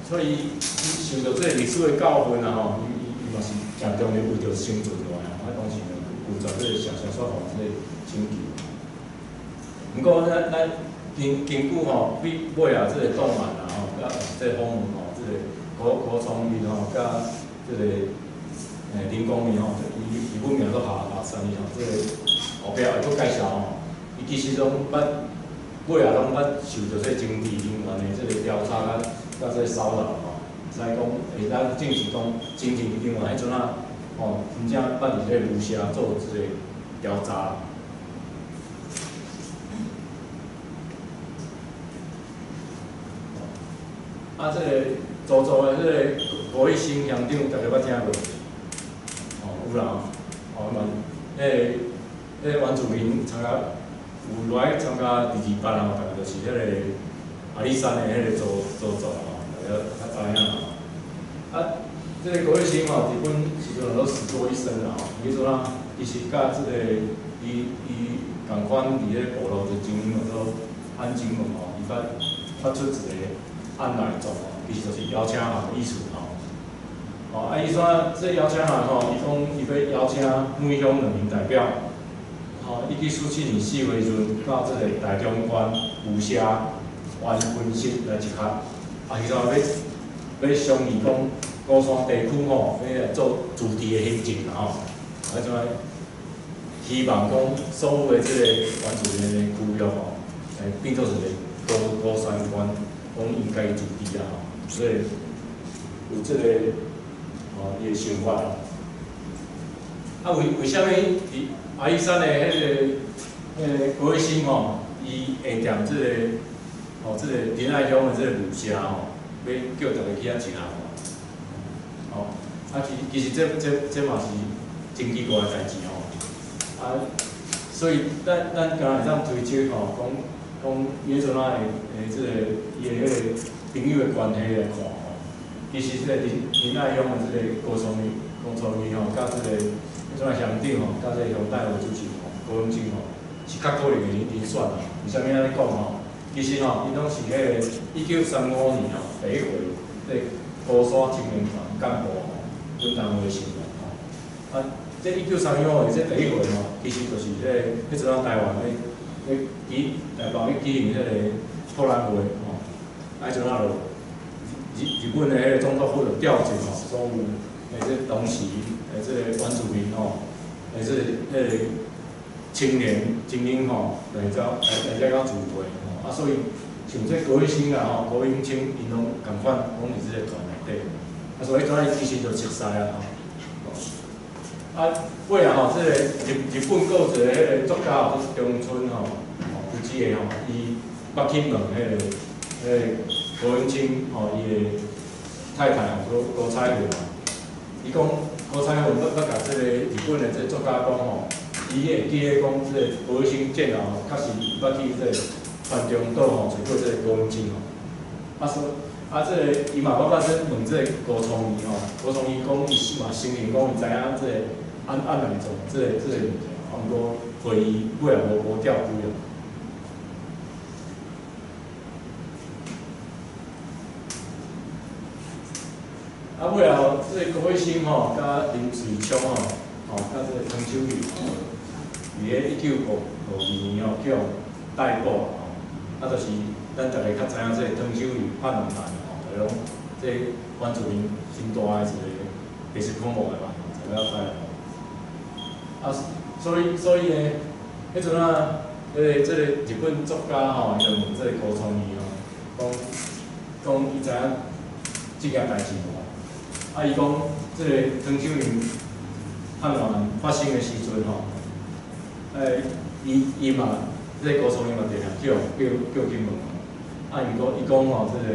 所以受到这个历史的教训啊吼，伊嘛是诚重要为着生存落来吼，当时有在这个写说吼，这个。毋过咱根据吼，尾啊，这个动漫啊吼，甲这个访问吼，这个高崇义吼，甲这个林光明吼，伊本名都下山伊吼，这个后壁会佫介绍吼，伊其实拢尾啊拢受到这政治人员的这个调查甲这骚扰吼，使讲会当证实讲政治人员迄阵啊，吼，真正捌伫这武侠做这个调查。这个做的这个郭一新乡长，大家捌听过？有啦，嘛，迄个原住民参加有来参加第2班大概就是迄个阿里山的迄个组啦大家较知影啦。这个郭一新吼，日本时阵都死过一生啦迄阵啊，其实甲这个伊共款伫咧部落就经营做安景门伊发出一个。按来做吼，其实就是邀请函的意思吼。伊说这邀请函吼，伊讲伊要邀请每乡2名代表，伊去17年4月阵到这个台中县武侠湾分室来集合，伊说要商议讲高山地区吼，要来做驻地的行政吼，怎希望讲所有的这个原住民的区域吼，变做一个高山关。讲应该驻地啊，所以有这个伊个想法为什么伫阿里山的迄个郭伟新吼，伊会踮这个这个林爱乡的这个武侠吼，要叫大家去遐集合其实这嘛是真奇怪的代志所以咱敢会当推测讲伊迄阵啊这个伊个迄个朋友的关系来看其实这个林爱乡的这个高创意吼，甲这个怎啊乡长吼，甲这个乡代会主席吼，高永清吼，是较可能会连选啦。为啥物安尼讲吼？其实吼，伊拢是迄个1935年吼，第一回这高山青年团干部吼，论坛会成员吼。啊，这1935年这第一回吼，其实就是迄阵啊台湾咧台北咧举行迄个博览会吼，啊，迄阵啊就日本的迄个总督府就调集吼，所有这当时这个原住民吼，这个青年精英吼，来遮聚会吼，啊，所以像这高永清啊吼，高永清因拢共款拢伫这个团内底，啊，所以怎啊其实就熟悉啊吼。啊，尾啊吼，这个日本有一个迄个作家吼，中村吼，有一个吼，伊捌去问迄个高永清吼，伊的太太吼，高彩云嘛，伊讲高彩云捌甲这个日本的这个作家讲吼，伊会记咧讲这个高永清见后，确实捌去这个关中岛吼找过这个高永清吼，啊说啊这个伊嘛捌这问这个高创意吼，高创意讲伊嘛承认讲伊知影这个按来做这个物件，啊毋过会议尾也无调规啊。啊，尾后这个高永清吼，甲林水昌吼，甲这个汤秀玉，伫个1952年吼叫逮捕吼，啊，就是咱大家较知影这个汤秀玉叛乱案吼，就拢这原住民真大的一个白色恐怖的嘛，知影知。啊，所以呢，迄阵啊，这个日本作家吼，伊就问这个高创意吼，讲伊知影即件代志无？啊，伊讲这个汤秀云叛乱发生的时阵吼，伊嘛，这个高创意嘛，定定叫去问，啊，伊讲吼，这个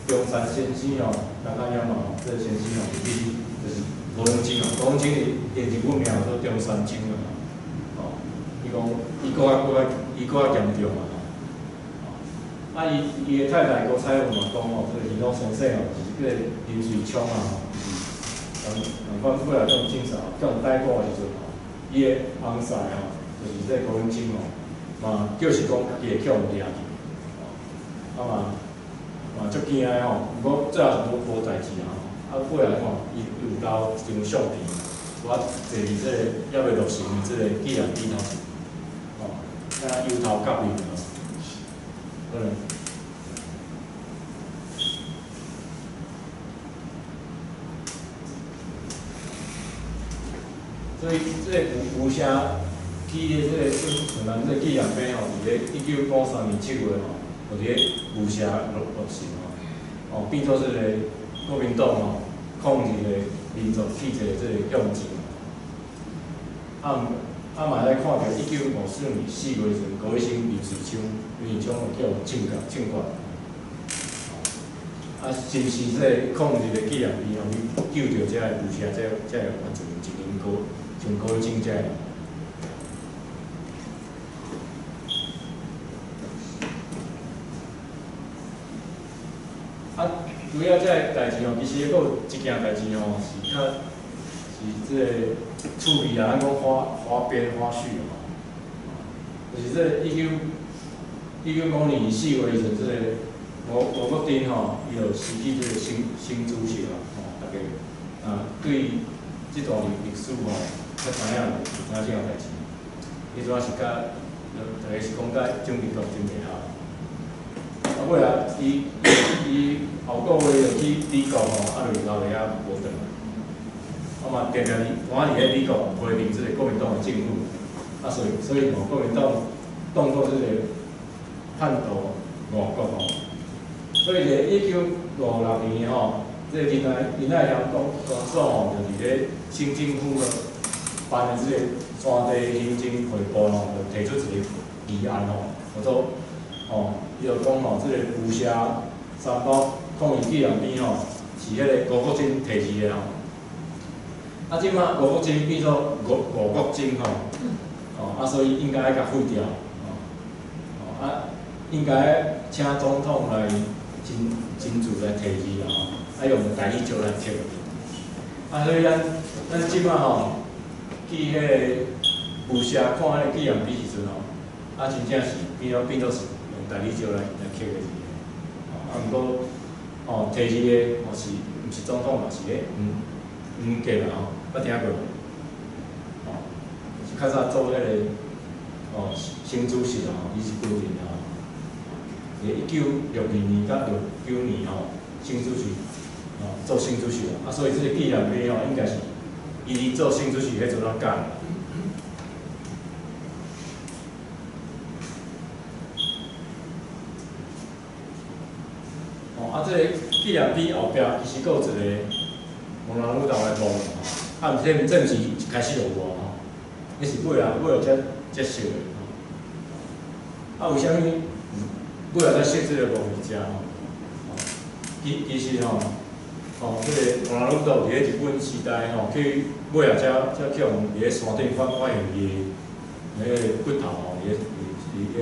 中山先生吼，大家了嘛吼，这个先生吼，就是高永清哦，高永清的日本名叫做中山清啊，哦，伊讲伊搁较严重啊，啊，伊的太太高彩云嘛讲吼，这个伊拢先生哦，是这个林水昌啊，人款过来种警察，叫人逮捕的时阵吼，伊的翁婿吼，就是这高永清哦，嘛就是讲家己会叫人抓去，啊嘛足惊的吼，毋过最后是无代志啊。啊，过来看，伊有到上上殿，我坐伫这个还袂落成的这个纪念碑头，哦，啊忧头甲面哦，可能。所以这个有写记的这个像咱这纪念碑吼，伫咧1953年7月吼，就伫咧有写落成哦，变做这个国民党吼。抗日的民族气质的这个样子，嘛来看到1954年4月时，高永清林水昌有叫庆冠，啊，是不是这个抗日的纪念碑，互伊救着这个武侠这个原住民精英高，像高永清这个。啊，除了这个代志吼，其实佫有一件代志吼，是这个趣味啊，咱讲花边花絮吼，就是这1950年4月时阵，这个吴国珍吼，伊就失去这个新主席啦，吼，大家对这段历史吼，较知影有这件代志，伊主要是甲大家是讲甲蒋经国真袂合。啊，尾啊，伊后个月就去美国吼，啊，就留咧遐无转来。啊嘛，定定伫咧美国陪同这个国民党的政府，啊，所以吼，国民党当作这个叛徒外国吼。所以咧1956年吼，这个林爱乡公所吼，就伫咧新政府办的这个山地行政会部吼，就提出一个议案吼，叫做伊就讲吼，这个武侠三宝抗日纪念碑吼，是迄个吴国珍提起的吼。啊，即马吴国珍变做吴国珍吼，啊，所以应该爱甲废掉，啊，应该请总统来亲自来提起啦吼。用台语石来刻。所以咱即摆吼去迄个雾社看迄个纪念碑时阵真正是变做是用台语石来刻的字。毋过提字的是毋是总统，嘛是个黄格啦捌听过？是较早做迄个新主席伊是规定1962年到69年新主席做新主席所以这个纪念碑应该是伊做新主席迄阵改。这个纪念碑后壁其实佫有一个蒙兰鲁道的墓毋是正时开始就有迄是尾仔才设的为虾米尾仔才设这个墓伫遮其实这个蒙兰鲁道伫咧日本时代去尾仔才去用伫咧山顶发现伊的迄个骨头伫咧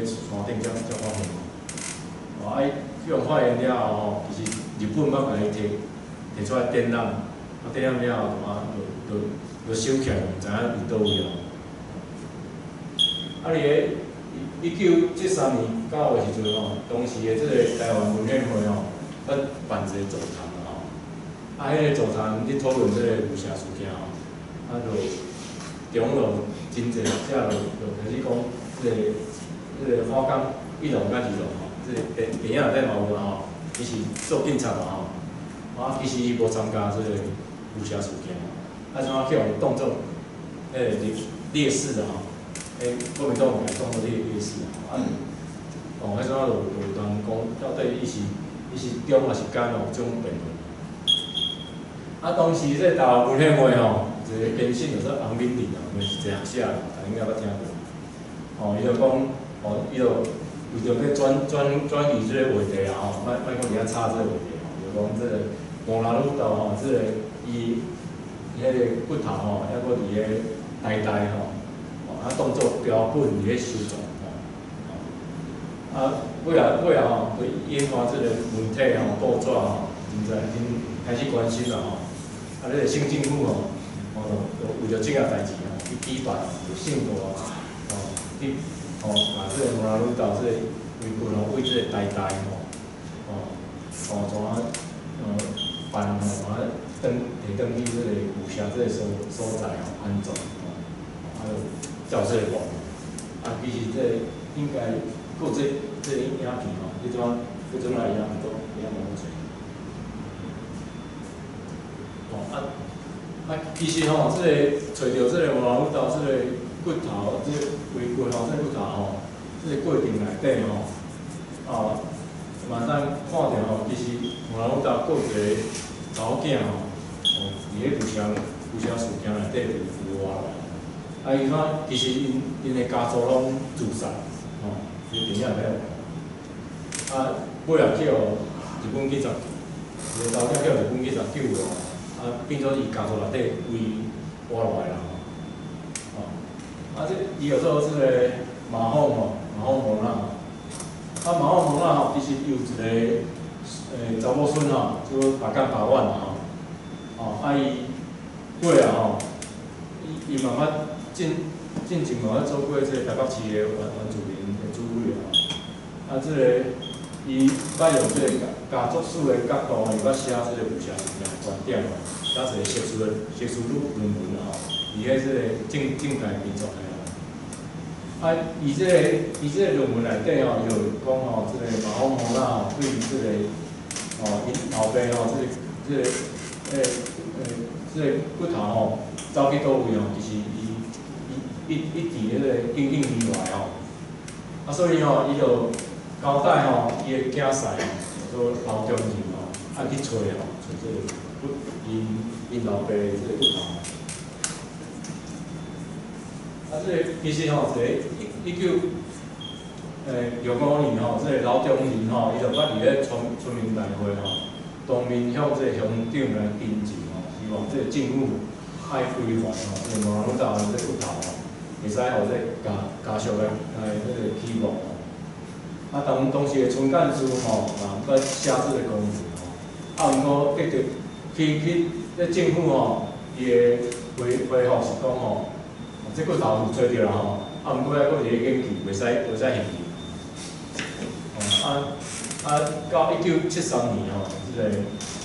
山顶才发现去用发现了后其实日本捌甲伊摕出来展览，展览了后就收起来，毋知影伫倒位伫咧1973年9月时阵当时的这个台湾文献会捌办一个座谈迄个座谈去讨论这个雾社事件就中路真侪遮就开始讲这个花岗1路甲2路这个电影内底嘛有伊是做警察其实伊无参加这个雾社事件怎啊去用当作烈士国民党用当作烈士迄阵就有人讲到底伊是中还是奸这种辩论。当时这台湾文献会一个编审就说洪敏玲因为是一个学者大家应该捌听过伊就讲伊就为着要转移这个话题莫讲伫遐插这个话题就讲这个蒙兰鲁道这个伊迄个骨头还佫伫咧呆当作标本伫咧收藏尾仔对研发这个文体构纸真开始关心啦这个省政府就为着这个代志去举办信徒去把这个蒙兰鲁道这个为骨为这个呆办摕登去这个雾社这个所在安葬照这个墓其实这应该佫有这个影片迄阵来影片都蛮好其实这个找到这个蒙兰鲁道这个骨头，这个尾骨这个骨头这个过程内底嘛咱看到其实蒙兰鲁道佫有一个查某囝伫咧雾社事件内底被活来，伊其实因的家族拢自杀，电影内底有尾仔叫日本警察，伊个查某囝叫日本警察救的变做伊家族内底为活落来啦这伊叫做这个马凤蒙娜马凤蒙娜其实有一个查某孙就大干8万伊尾仔伊慢慢进前慢慢做过这个台北市的原住民的主委这个伊捌用这个家族史的角度伊捌写这个雾社事件的观点写一个学术论文伊迄这个政界民众伊这个论文内底伊就讲这个马凤蒙娜对于这个因后辈这个骨头走去倒位其实伊直咧应以来所以伊就交代伊的囝婿做老中人去找这个因老爸的这个骨头这个其实一个1965年这个老中人伊就捌伫咧村民大会当面向这个乡长来申请希望这个政府爱规范这个蒙兰鲁道的这个骨头会使互这家属来这个起墓当时的村干事捌写这个公文啊，毋过得着去咧政府吼，伊个回复是讲吼，即个头有做着啦吼，啊，毋过还佫一个研究，袂使现去。到1973年吼，即个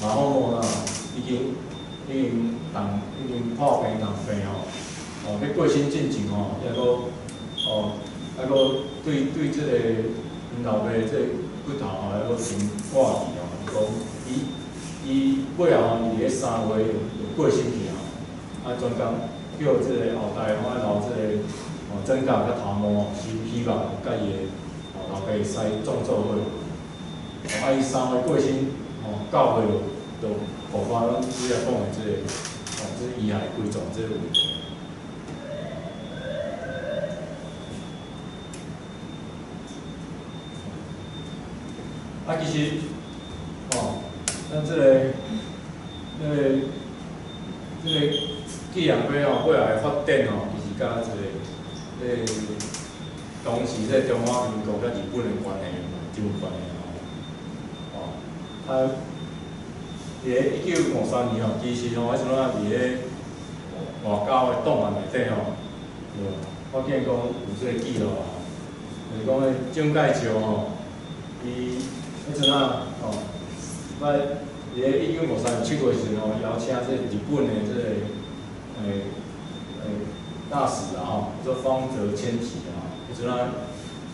马后莫啦，已经破病当病吼，要过身进前吼，还佫对即个因老爸即个骨头吼，还佫先挂去吼，讲伊尾后吼，伊伫咧3月就过身去吼，专工叫即个后代吼，留即个指甲甲头毛，希望甲伊个老爸会使创作伙。伊3月过身，9月就爆发咱主要讲的即个即遗骸归状即个问题。其实，咱即个寄养杯未来的发展其实甲当时中华民国甲日本的关系真有关系。伫个1953年其实迄阵啊，伫个外交的档案内底我见讲有即个记录就是讲个蒋介石伊迄阵啊伫个1953年7月时阵邀请即日本的即个大使做方泽千禧迄阵啊，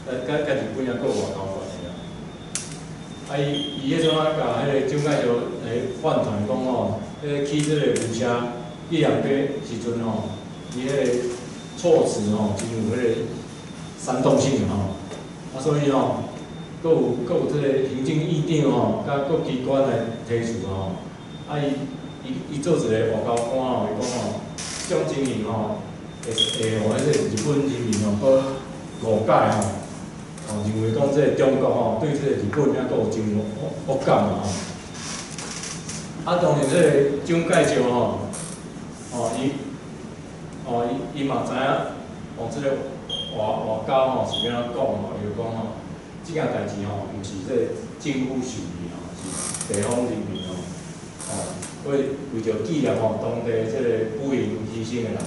甲日本也佫有外交关系。伊迄阵啊，甲迄个蒋介石饭团讲去即个武侠寄养杯时阵伊迄个措辞真有迄个煽动性所以佫有即个行政院长甲各机关来提出伊做一个外交官伊讲蒋经国会互迄个日本人民佫误解认为讲即个中国对即个日本还佫有真恶感当然即个蒋介石伊嘛知影即个外交是要安怎讲就是讲即件代志毋是即个政府受理是地方人民为着纪念当地即个不幸牺牲的人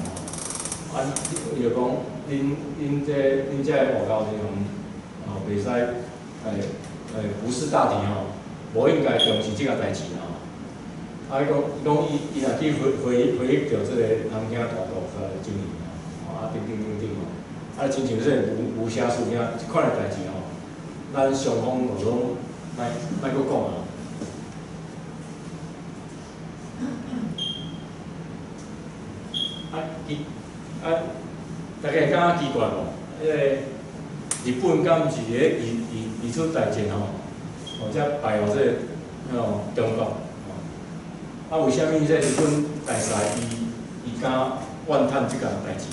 伊就讲恁遮的外交人员。袂使不识大体无应该重视即个代志伊讲伊若去回忆着即个南京大屠杀的经验等，亲像即个武侠事件即款的代志咱双方就拢莫佫讲大家感觉奇怪无？日本敢毋是咧移出大战才败互即个中国为虾米即日本大使伊敢怨叹即件代志？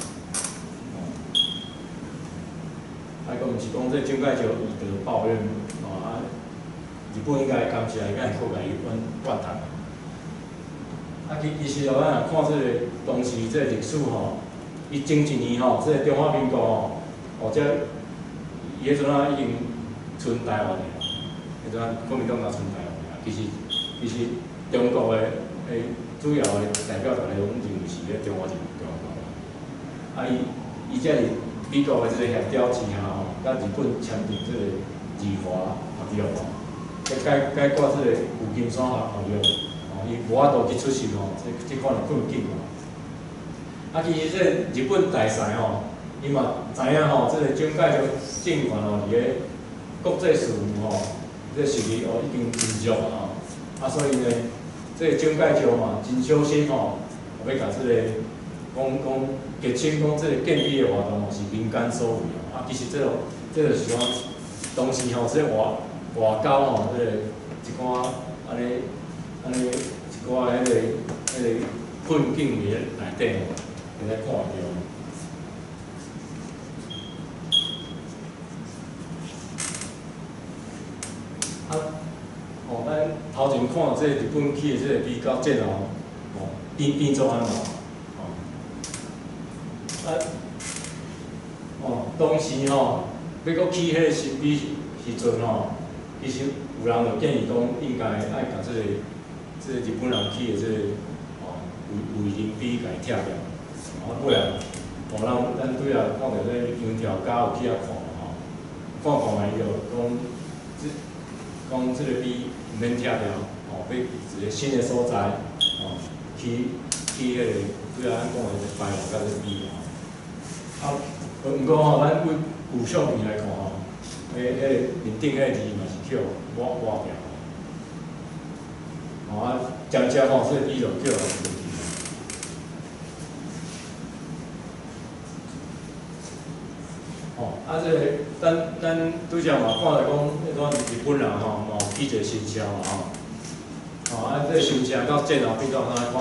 佫毋是讲即蒋介石伊就抱怨日本应该扛起来，敢会靠来怨叹。其实咱若看即个当时即个历史伊前一年即个中华民国伊迄阵啊已经剩台湾了，迄阵啊国民党也剩台湾了。其实中国的主要的代表大家拢认为是咧中华人民共和国。伊才是美国的即个协调之下甲日本签订即个日华合约解决即个旧金山合约伊无法度去出席即款的困境其实即日本大使伊嘛知影即个蒋介石政权伫个国际事务这实力已经真弱所以呢，这个蒋介石真小心要甲即个讲结清讲即个建立的活动是民间所为其实这是讲当时即个外交即个一寡安尼一寡迄个困境伫内底会使看到。咱头前看即个日本去的即个比较战后变做安怎当时要搁去迄个新美时阵其实有人就建议讲应该爱甲即个这日本人去的这为人比甲伊拆掉，尾啊，咱对啊看到这油条家有去遐看看伊就讲这个比毋免拆掉，要一个新的所在，去迄个对啊，咱讲的排放甲这比毋过咱为有相片来看迄个面顶迄个字嘛是叫抹掉。渐渐这个字就叫来问题。这个咱拄则嘛看着讲，迄种日本人嘛有起一个新车嘛这个新车到建后变到咱看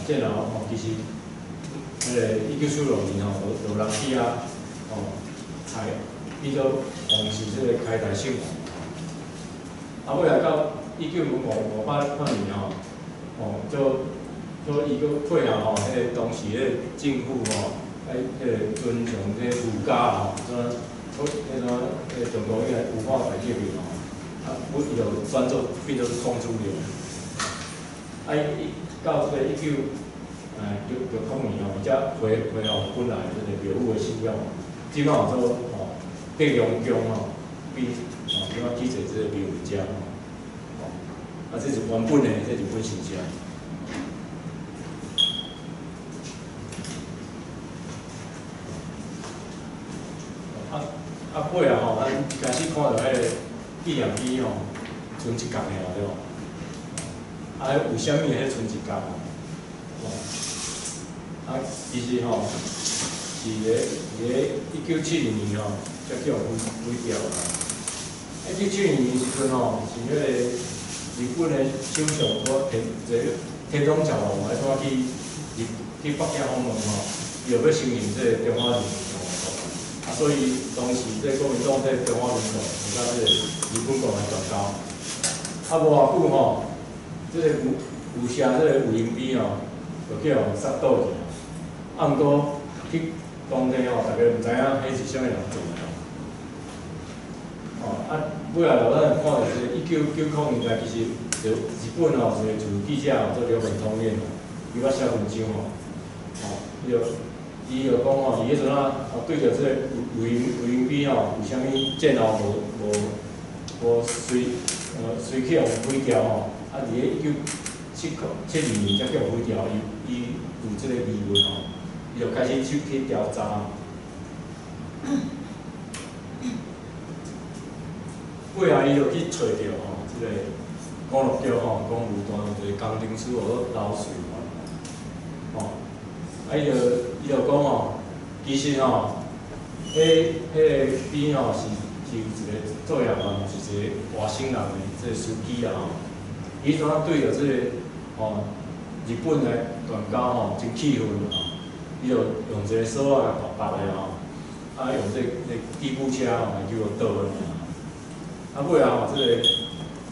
建后其实1946年有人去采比较从事这个开采性尾来到1958年就伊个配合迄个当时迄个政府迄个尊重迄个儒家中国迄个文化大革命伊就转做变做双主流。伊到这个1969年才回本来这个庙宇的信仰，即摆做北龙宫比即摆起做这个庙宇遮这是原本的这日本形象。尾咱开始看到迄个纪念碑剩一角尔对无？有啥物迄剩一角其实是1970年才叫毁掉1970年时阵是迄个日本的首相天皇朝王来带去北京访问伊就要承认这个中华人民共和国所以当时这国民党这中华民国有甲这个日本国来断交无偌久这个有写这个有因碑就叫杀倒去毋过去当地大家毋知影迄是啥物人做的尾来咱看到这1999年代，其实就日本一个自由记者做刘本通彦伊捌写文章伊就讲伊迄阵对着这个有因碑有啥物战后无随去互毁掉伫个1972年才叫毁掉，伊有这个疑问伊就开始去调查。尾来伊就去找着这个公路桥公路段有一个工程师学漏水伊就讲其实迄个边是有一个做业员，是一个外省人的这个司机伊怎对着这个日本来断交真气愤伊就用一个锁白的用这个吉普车来叫我倒去尾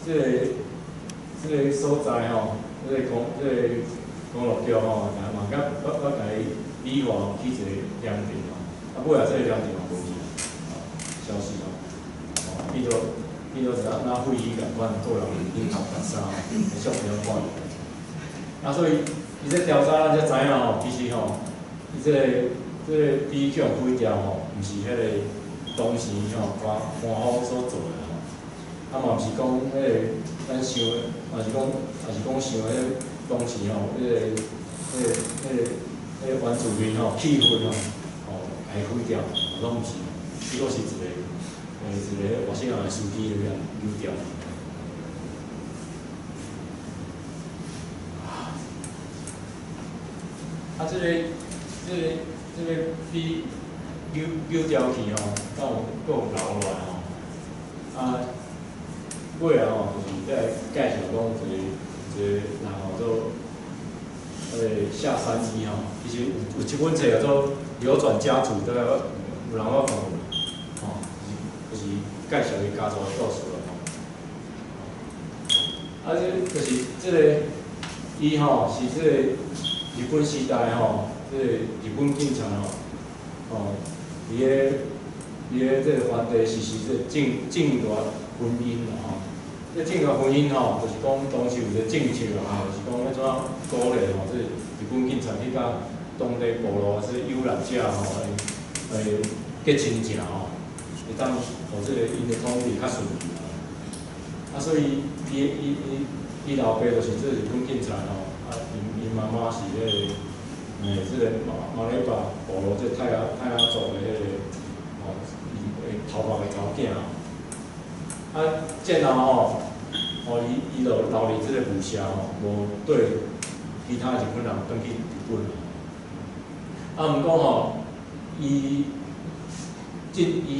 这个所在这个公路桥嘛甲我甲伊理化起一个量定尾这个量定无去消失变做哪会议共款做人领头白衫会相当看。所以伊这调查咱才知影其实伊这个比叫毁掉毋是迄个当时官方所做的嘛毋是讲迄个咱想的，也是讲想的当时迄个原住民气氛会毁掉，拢毋是，只不过是一个外省人的司机那样扭掉。这个比扭掉去敢有留落来尾来就是在介绍讲一个人做下山医其实有一本册叫做《流转家族》，大概有人看过就是介绍伊家族的故事这就是这个伊是这个日本时代这个日本警察伊个这个皇帝是这个正大婚姻这正个婚姻吼，就是讲当时有个政策啊，就是讲要怎鼓励吼，这日本警察去甲当地部落这游览者吼，会结亲情吼，会当互这个因的统治较顺利啊。所以伊老爸就是这日本警察吼，因妈妈是这个这个马来巴部落这泰雅族的头发的条件啊，然后伊就留伫这个武侠无对其他日本人转去日本啊，毋过伊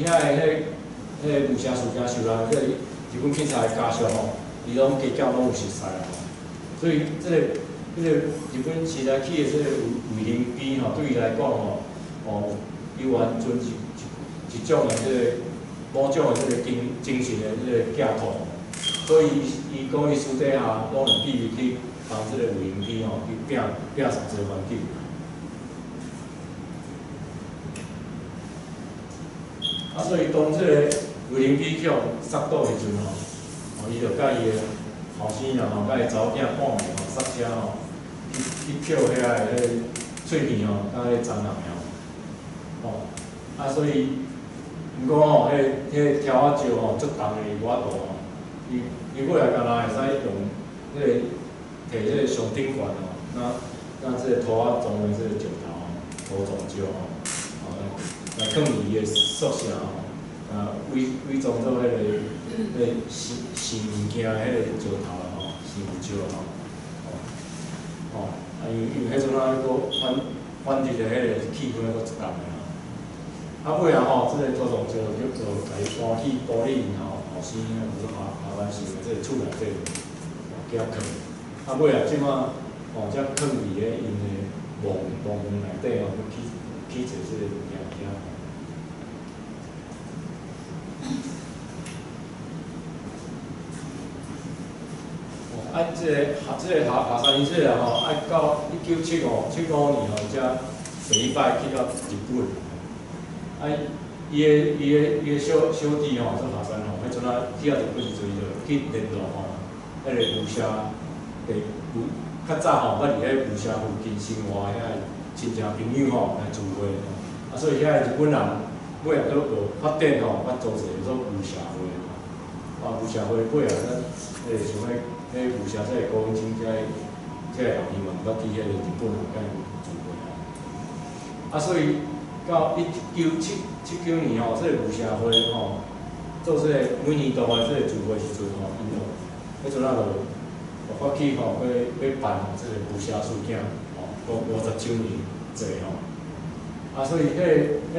遐个武侠事件受到这日本警察的家属伊拢家教拢有熟悉所以这个日本时代起的这个卫灵碑对伊来讲有完全一种的这个某种的这个精神的这个寄托，所以伊讲伊私底下拢会秘密去帮这个卫灵碑去拼实这个环境。所以当这个卫灵碑去杀倒的时阵伊就甲伊的后生甲伊查某囝看面刹车去捡遐个碎片甲迄个蟑螂所以，毋过迄条仔石足重的外度伊尾来敢若会使用迄个摕迄个上顶管那这个土仔装的这个石头土撞石来放伊的宿舍伪装做迄个是物件迄个石头是木石因为迄阵佫反日的迄个气氛佫一重的尾这个土撞石就来搬去玻璃后生或者麻烦事的这个厝内底寄放。尾即马才放伫咧因的墓园内底去做这个物件。这个下山仪式爱到1975年才第一摆去到日本。伊个小弟做下山迄阵去到日本时阵就去联络迄个武侠较早捌伫迄武侠附近生活遐亲戚朋友来聚会所以遐日本人尾仔佫发展捌组一个武侠会武侠会尾仔想要。武侠这个高文清这个后面嘛，捌去迄个日本甲伊聚会所以到1979年这个武侠会做这个每年度的这个聚会时阵迄阵就发起要办这个武侠事件50周年做所以这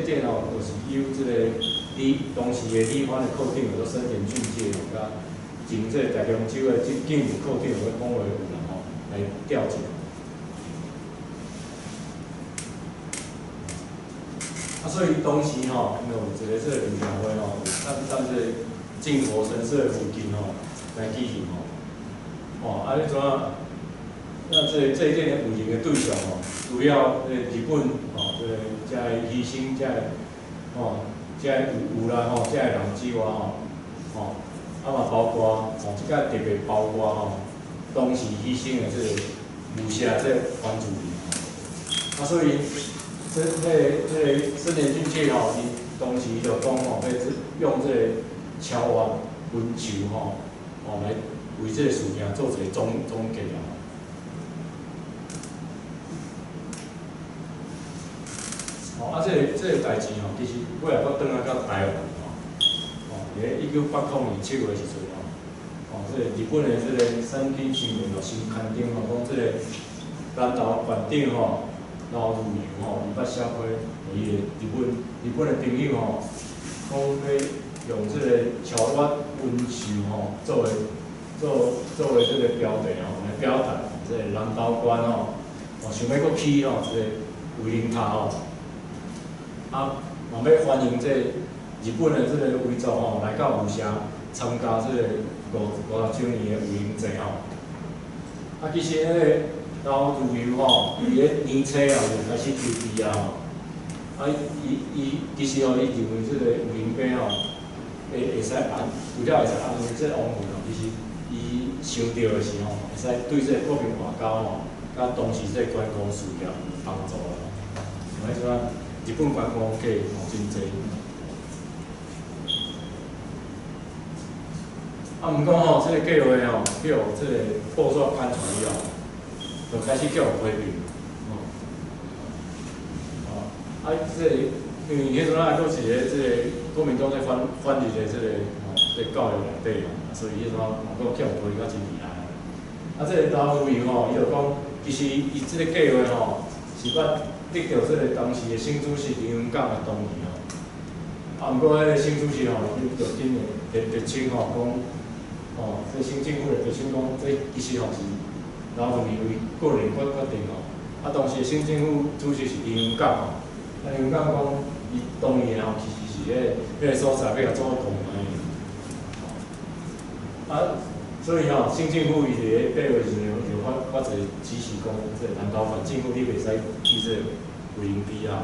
点就是由这个当时的理番的课长叫做森田俊介甲。从这大江州的警务课长个讲话有人来调查，所以当时因为有一个这个武侠会咱这靖国神社附近来举行迄阵那这一点的有形的对象主要日本这牺牲这有啦这人之外嘛包括即个特别包括当时牺牲的这个武侠这个原住民所以这森田俊介伊当时就讲要用这个桥湾文球来为这个事件做一个总结这个代志其实尾仔佫转来到台湾伫1980年7月时阵这个日本的这个山区新闻新刊登讲这个南投县长老如游伊捌写批伊的日本的朋友讲要用这个桥湾温秀作为这个标题来表达这个南投县想要佫起这个卫灵塔嘛要欢迎这日本的这个贵族来到武侠参加这个50周年的卫灵祭其实迄个老如游伊咧年初就开始筹备伊其实伊认为这个卫灵碑会使按，除了会使按摩这王魂哦，其实伊想到的时候，会使对这国民外交吼，甲当时这观光事业有帮助啦。像迄阵啊，日本观光客吼真济。啊，毋过吼，这个计划吼，叫这个报纸刊出以后，就开始叫有批评。啊，这个因为迄阵啊，佫是一个这个国民党在反日的这个这个教育内底嘛，所以迄阵啊，网络叫有批较真厉害。啊，这个老委员吼，伊就讲，其实伊这个计划吼，是捌得到这个当时的新主席林文港的同意吼。啊，毋过迄个新主席吼，伊就今年特请吼讲，这新政府的特请讲，这其实吼是老委员为个人决定吼。啊，当时新政府主席是林文港吼。林文港讲，伊同意吼，其实是迄个所在要做公园的。啊，所以吼，新政府伊伫个计划时就发一个指示讲，这南投县政府你袂使去这卫营区啊。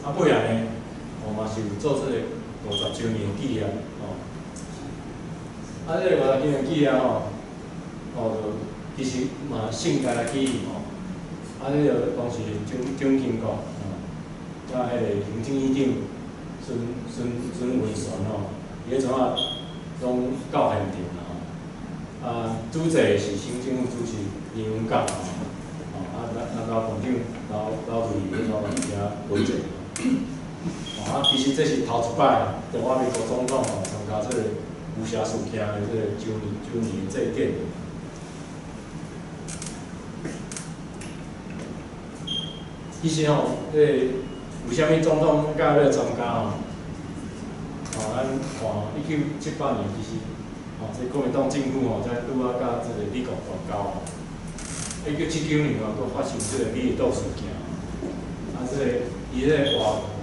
啊，尾啊呢，嘛是有做这个50周年纪念吼。啊，这个50周年纪念吼，就其实嘛性格来起义吼。啊，这个当时蒋经国甲迄个行政院长孙文璇吼，伊迄阵啊拢到现场啦吼。啊，主席是新政府主席林文港吼，啊，咱老县长老主席迄阵嘛是遐陪坐。啊，其实这是头一摆，中华民国总统吼参加这个无瑕事件的这个周年这一典礼。其实吼，有啥物总统甲要参加吼？咱看1978年其实，这国民党政府吼，才拄啊甲这个美国断交吼。1979年佫发生这个美丽岛事件，啊，这个伊这个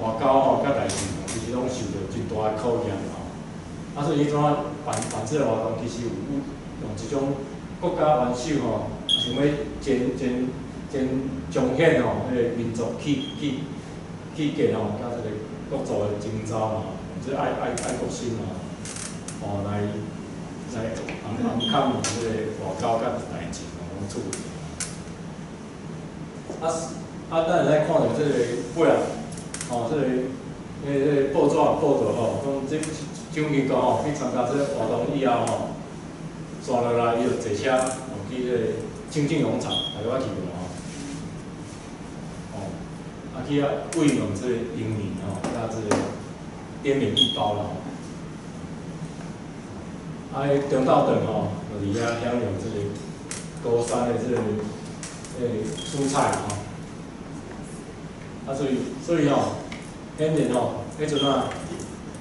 外交吼甲内政其实拢受到真大的考验吼。啊，所以迄阵啊办这个活动，其实有用一种国家元首吼，想要真彰显吼，迄个民族气格吼，甲这个国族的征召嘛，即爱国心嘛，来抗这个外交甲内政拢处理。咱来看到这个尾啊，这个报纸报道吼，讲这蒋经国吼去参加这个活动以后吼，刷落来伊就坐车去这个清境农场，大家去无吼？去慰问这个英民吼，甲这个滇缅一包啦吼。中昼顿吼，就伫遐享用这个高山的这个蔬菜吼。所以吼，显然吼，迄阵啊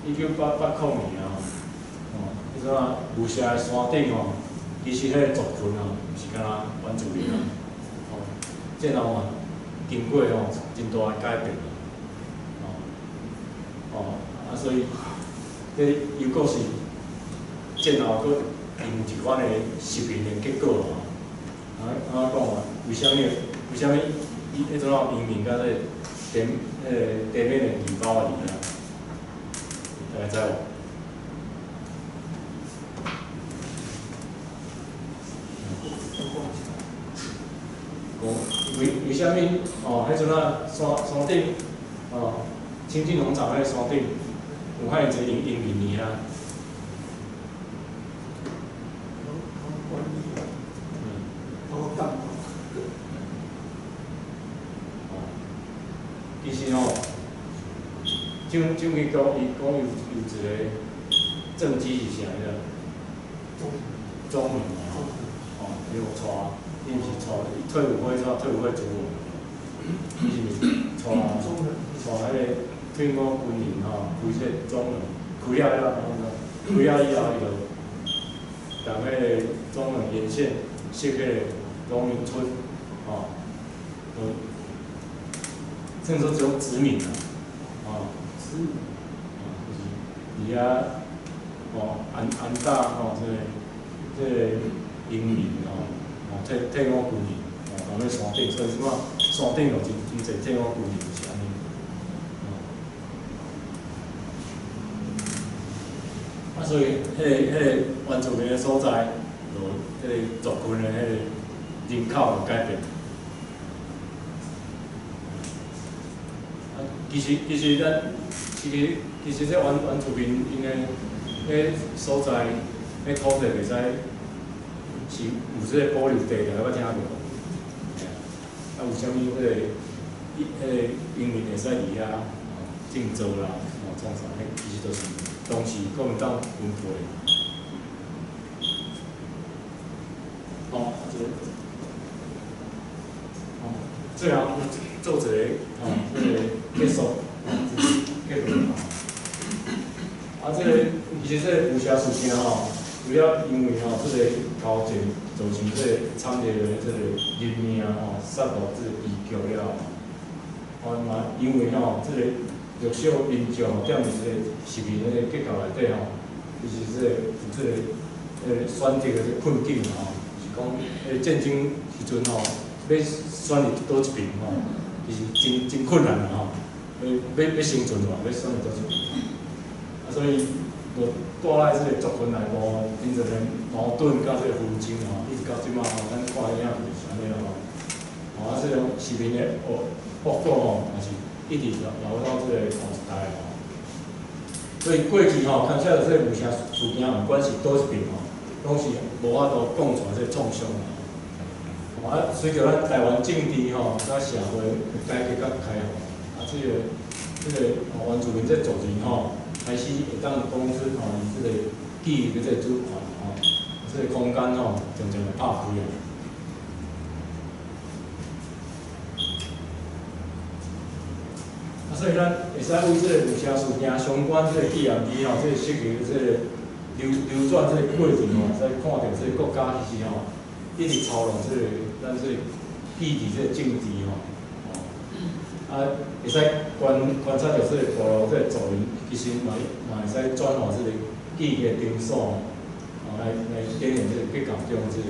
，1988年啊，迄阵啊，雾社的山顶吼，其实迄个族群啊，毋是敢若原住民啊，这后嘛。经过吼真大的改变所以这又阁是战后阁另一款的实验的结果啦。讲啊，为虾米伊迄阵啊移民甲这滇缅的移包的离啊，大家知无？为虾米迄阵啊山顶清境农场迄个山顶有遐尔侪英民啊？其实吼，蒋经国伊讲有一个政绩是啥个？中文伊有带，伊毋是带退伍会主任，伊是带迄个退伍军人吼，开这中人，开了以后，伊就同迄个中人沿线设迄个农民村，算做一种殖民啦，就是伫遐安搭这个英民退伍军人，同咧山顶，所以即马山顶有真侪退伍军人是安尼。所以迄个原住民的所在，就迄个族群的迄个人口有改变。其实这原住民因的迄所在，迄土地袂使是有这个保留地的，我听过。啊，有啥物迄个移民会使伫遐种植啦，创啥，迄其实都是当时国民党分配。最后做一个这个结束，结束。这个其实这个武侠事件主要因为这个交战造成这个惨烈的这个人命杀戮这个悲剧了。嘛因为这个弱小民众踮伫这个市民的结构内底其实这个选择的这困境是讲战争时阵要选入倒一边其实真困难要生存要选入倒一边。所以就带来这个族群内部真正的矛盾甲这个纷争一直到即马咱看影就是安尼这种市民的恶果也是一直留到这个后一代所以过去看起来这个武侠事件，不管是倒一边拢是无法度讲出来这个创伤随着咱台湾政治甲社会改革甲开放这个原住民这族人开始会当讲出以这个记忆的这个主权这个空间渐渐会拍开所以咱会使为这个武侠事件相关这个纪念碑这个设计这个流转这个过程使看到这个国家其实一直操弄这个咱这个记忆这个政治会使观察到这个部落这个族人，其实嘛会使转化这个记忆的场所，来展现这个结构中这个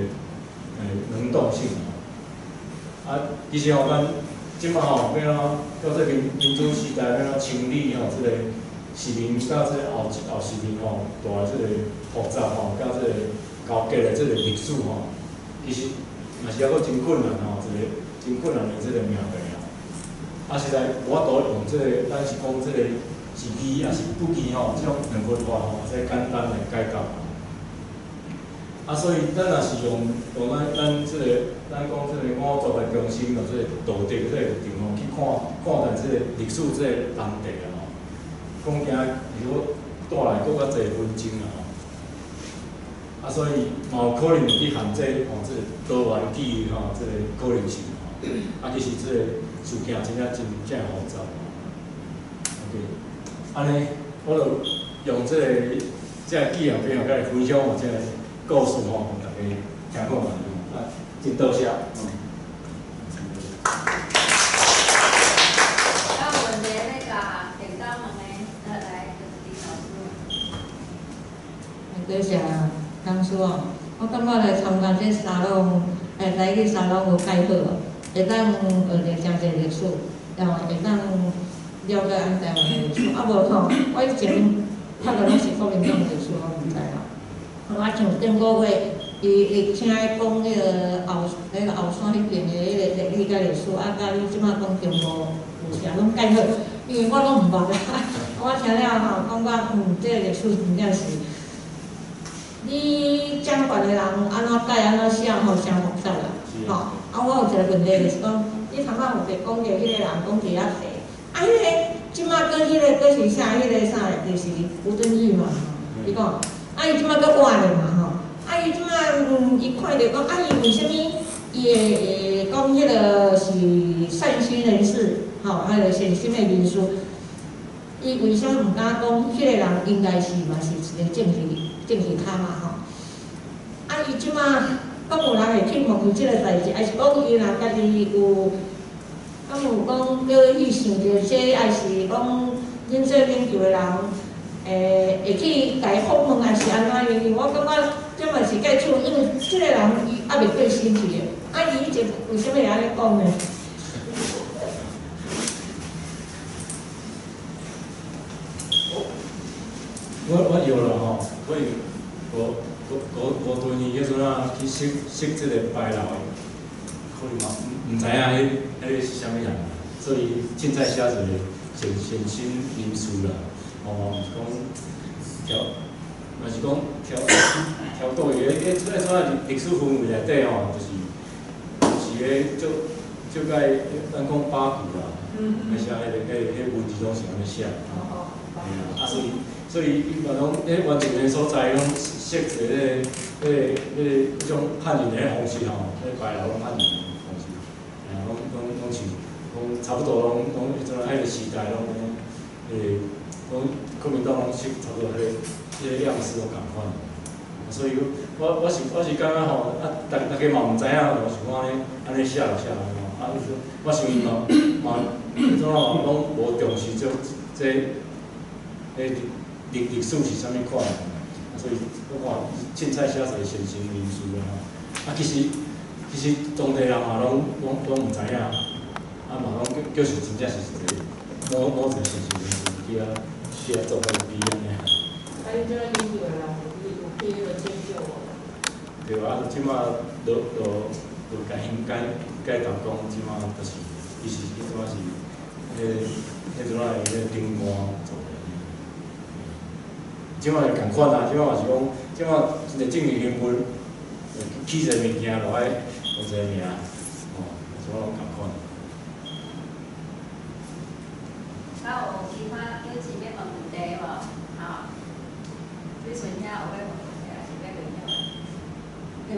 能动性其实咱即马要到这民主时代要清理这个市民甲这个后市民大这个复杂甲这个交结的这个历史其实嘛是还阁真困难一个真困难的这个命题实在无法度用这个，咱是讲这个字基也是不基这种两分化使简单来解决。所以咱若是用咱这个咱讲这个我作为中心这个道德这个地方去看待这个历史这个问题讲惊如果带来更较侪纷争所以嘛有可能去限制这个多元记忆这个可能性其实这个事件真正复杂。OK， 安尼我就用这个纪念碑甲你分享这个故事互大家听看嘛。真多谢。那我们的那个点到门来李老师。多谢江叔我感觉来参加这沙龙，来去沙龙有介好会当学着真侪历史，然后会当了解咱台湾的历史。我以前读的拢是国民党历史，我毋知像顶个月，伊请讲迄个后山迄边的迄个历史历史，甲你即马讲中国有啥拢介好，因为我拢毋捌我听了感觉这个历史真正是，你讲惯的人安怎改安怎写真复杂啦，我有一个问题就是讲，你头仔有伫讲着迄个人讲一下谁？迄个即马搁迄个搁是啥？迄个啥？就是吴敦义嘛，伊讲，伊即马搁换的嘛伊即马伊看着讲，伊为虾米伊会讲迄个是善心人士，迄个善心的民士，伊为啥毋敢讲迄个人应该是嘛是一个政治咖嘛伊即马。敢有人会去问伊即个代志，还是讲伊若家己有，敢有讲叫伊想着这，还是讲恁做研究的人，会去家访问，还是安怎？因为我感觉这嘛是介趣，因为即个人伊还袂过身去的，伊以前为虾米会安尼讲呢？我有了可能五吨去迄阵啊去识即个白老，可能嘛唔知影迄个是啥物人，所以凊彩写一个先新因素啦。哦，是讲嘛是讲调到伊迄阵啊历史氛围内底吼，就是迄就该咱讲八股啦，而且迄文字拢是安尼写。啊，所以伊嘛拢迄完全个所在拢设一个迄种汉人个方式吼，迄白老拢汉人个方式，拢是讲差不多拢迄阵迄个时代拢国民党拢是差不多迄个样式拢共款。所以我是感觉吼，啊，大家嘛毋知影，就想讲安尼写就写安尼吼，啊，我想伊嘛迄阵啊嘛拢无重视这历史是啥物款，所以我看凊彩写一个先行因素啦。啊，其实当地人嘛拢毋知影，啊嘛拢叫是真正是一个某一个先行因素去做个比安尼。啊，你这个研究的人有去迄个研究无？对啊，即马就甲因解答讲，即马就是伊即马是迄阵啊个顶官做。即马就共款啊，即马嘛是讲，即马一个政治人物起一个物件，就爱有一个名，哦，即马拢共款。啊，有其他有前面问问题无？啊，你剩遐有要问问题，还是要问遐？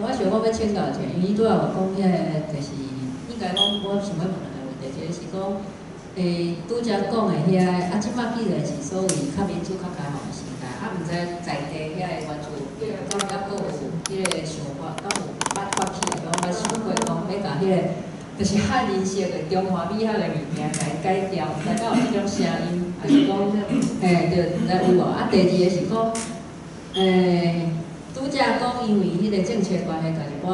我想讲要请教者，因为拄仔有讲迄个，就是应该讲我想要问的问题，就是讲，拄则讲的遐个，啊，即摆既然是所谓较民主、较开放的时代，啊，毋知在地遐个原住民，敢佫有迄个想法，敢有发起来讲，想过讲要甲迄个，就是汉人式的中华美学的物件来改掉，大家有即种声音，还是讲，对，毋知有无？啊，第二个是讲，拄则讲，因为迄个政策关系，家己我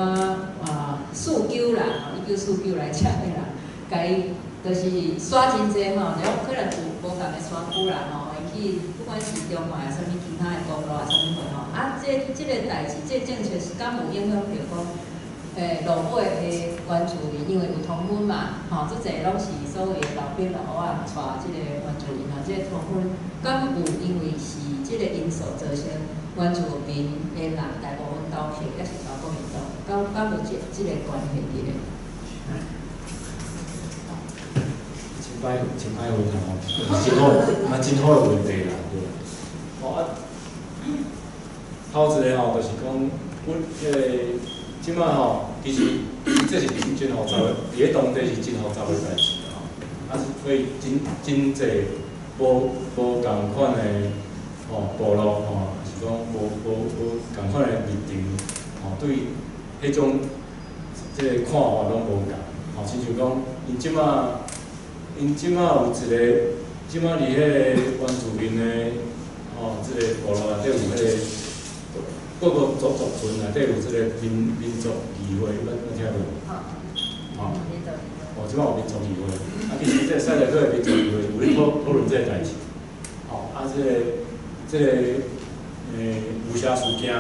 诉求啦，伊叫诉求来请的啦，家己就是刷真济吼，就可能有无共的选区啦吼，会去不管是中华啊，啥物其他的公路啊，啥物货吼，啊，这个代志，这政策是敢有影响到讲，路尾的原住民，因为有同婚嘛，吼，足济拢是所谓的老兵老母啊，带即个原住民啊，即个同婚，敢有因为是即个因素造成原住民的人大部分投票，也是投国民党，敢有即个关系伫咧？真歹回答哦，真好的问题啦，对。哦啊，头一个吼，就是讲，阮即摆吼，其实这是真复杂的，伫咧当地是真复杂的代志吼。啊，所以真济无共款的部落吼，是讲无共款的认定吼，对迄种即个看法拢无共吼，亲像讲因即摆有一个，即摆伫迄个原住民的即个部落内底有迄个各个族群内底有即个民族议会，捌听过？即摆有民族议会，啊，其实这西内底的民族议会有咧讨论这个代志，啊，这个武侠事件，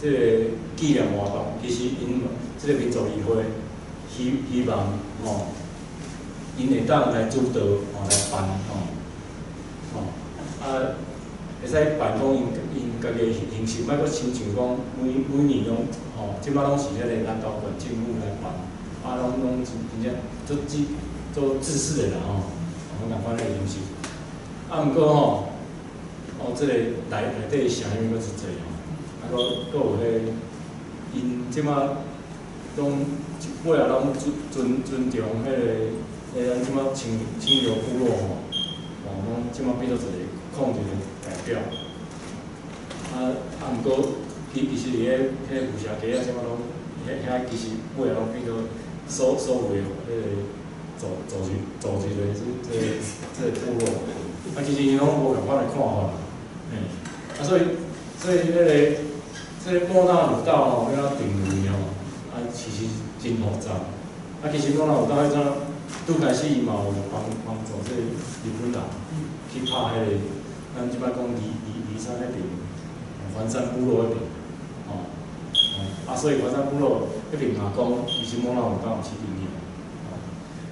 这个纪念活动，其实因这个民族议会希望因会当来主导来办啊，会使办讲因家己的形式，莫阁亲像讲每年拢即摆拢是迄个咱交管政府来办，啊，拢真正做自私的啦拢共款个形式。啊，毋过即个内底声音阁真侪啊，阁有迄因即摆拢尾仔拢尊重迄个。咱即摆清流部落拢即摆变做一个控制的代表。毋过其实伫迄武侠街啊，即摆拢遐其实尾仔拢变做所谓组织的这个部落。啊，其实因拢无共款的看法。所以这个莫纳鲁道要定位其实真复杂。啊，其实莫纳鲁道迄阵。拄开始伊嘛有帮助这日本人去拍迄个，咱即摆讲二三迄边，环山部落迄边，所以环山部落迄边嘛讲，其实某人有当有饲丁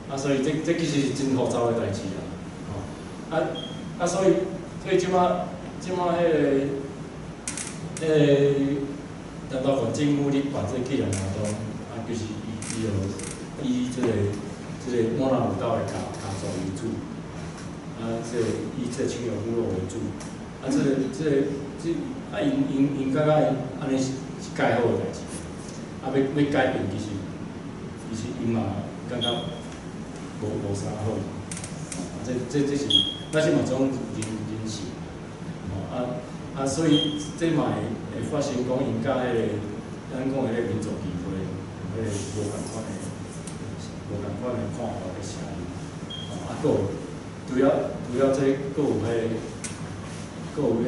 尔，所以这其实是真复杂的代志啦，所以即马迄个南投县政府咧办这个技能活动，就是以这个某人有道的家族为主，以这青游部落为主，因感觉安尼是介好的代志，要改变其实因嘛感觉无啥好，这是咱是嘛种人性，所以这嘛会发生讲因甲迄个咱讲迄个民族议会，迄个无共款的看法的声音，除了这，佫有迄个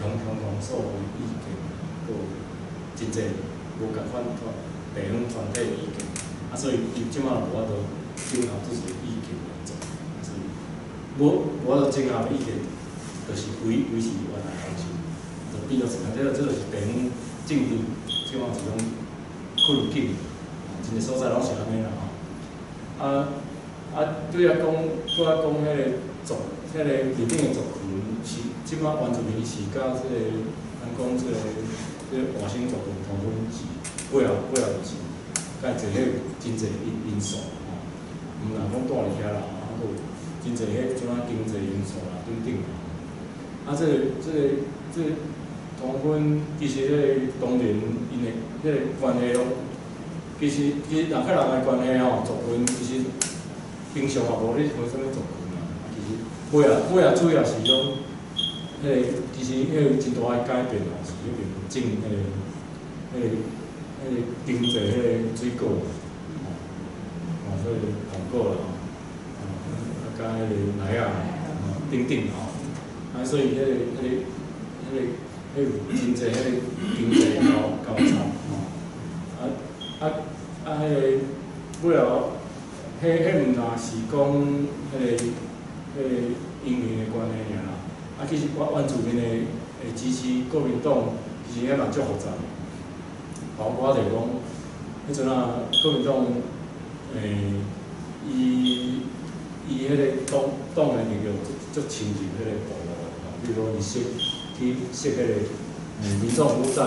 乡所的意见，佫有真济无共款地方团体的意见，所以伊即马无法度整合这些意见来做，所以无法度整合意见，就是维持原来方式，就变做怎样？这就是地方政治即马一种困境，真济所在拢是安尼啦对啊讲迄个族，迄个里顶的族群是即马原住民是甲即个咱讲即个外省族群同分是背后就是甲一个真济因素毋若讲住伫遐啦，佫有真济迄种经济因素啦等等这个同分其实迄个当然因的迄个关系咯，其实人甲人的关系族群其实。平常也无咧分啥物族群啊，其实尾仔主要是讲，迄个其实迄个真大个改变是迄个种迄个经济迄个水果，所以红果啦，甲迄个奶啊，等等所以迄个真济迄个经济交叉迄个尾仔。迄毋若是讲迄个因缘的关系尔啦，其实原住民的支持国民党，其实迄嘛足复杂，包括就是讲，迄阵国民党伊迄个党的力量足侵入迄个部落，比如讲伊去设迄个民众服务站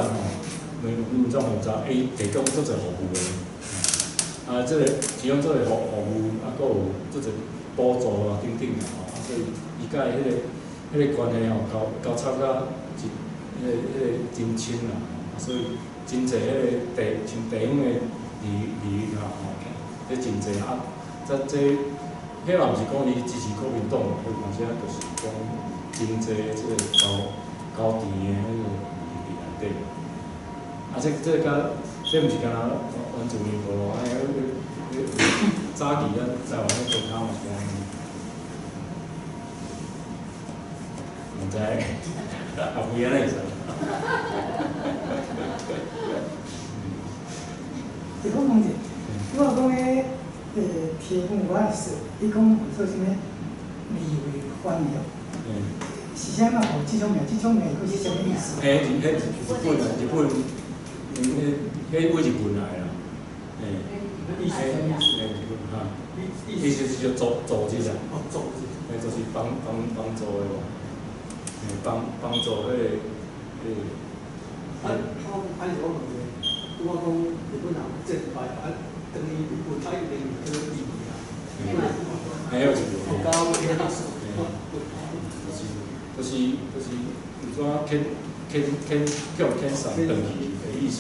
民众服务站，提供足侪服务的。这个其中这个服务，佫有即个补助等等所以伊甲迄个关系交叉甲迄个真亲啦，所以真济迄个像地方的利益这真济这迄嘛毋是讲伊支持国民党，而且就是讲真济即个交田的迄个利益内底，这毋是干那原住民部落，早期台湾迄国家嘛是安尼，毋知后尾安尼会使。你讲讲者，我讲诶，题目我也是，你讲做啥物立委翻译，是啥物？哦，这种名佫是啥物意思？日本，迄为日本来啦，意思是就组织啦，就是帮助的嘛，帮助迄个。按我问的，我讲日本人正派，等于有太一定可能利益啊。还有一个，高就是有怎偏向偏上等级的意思。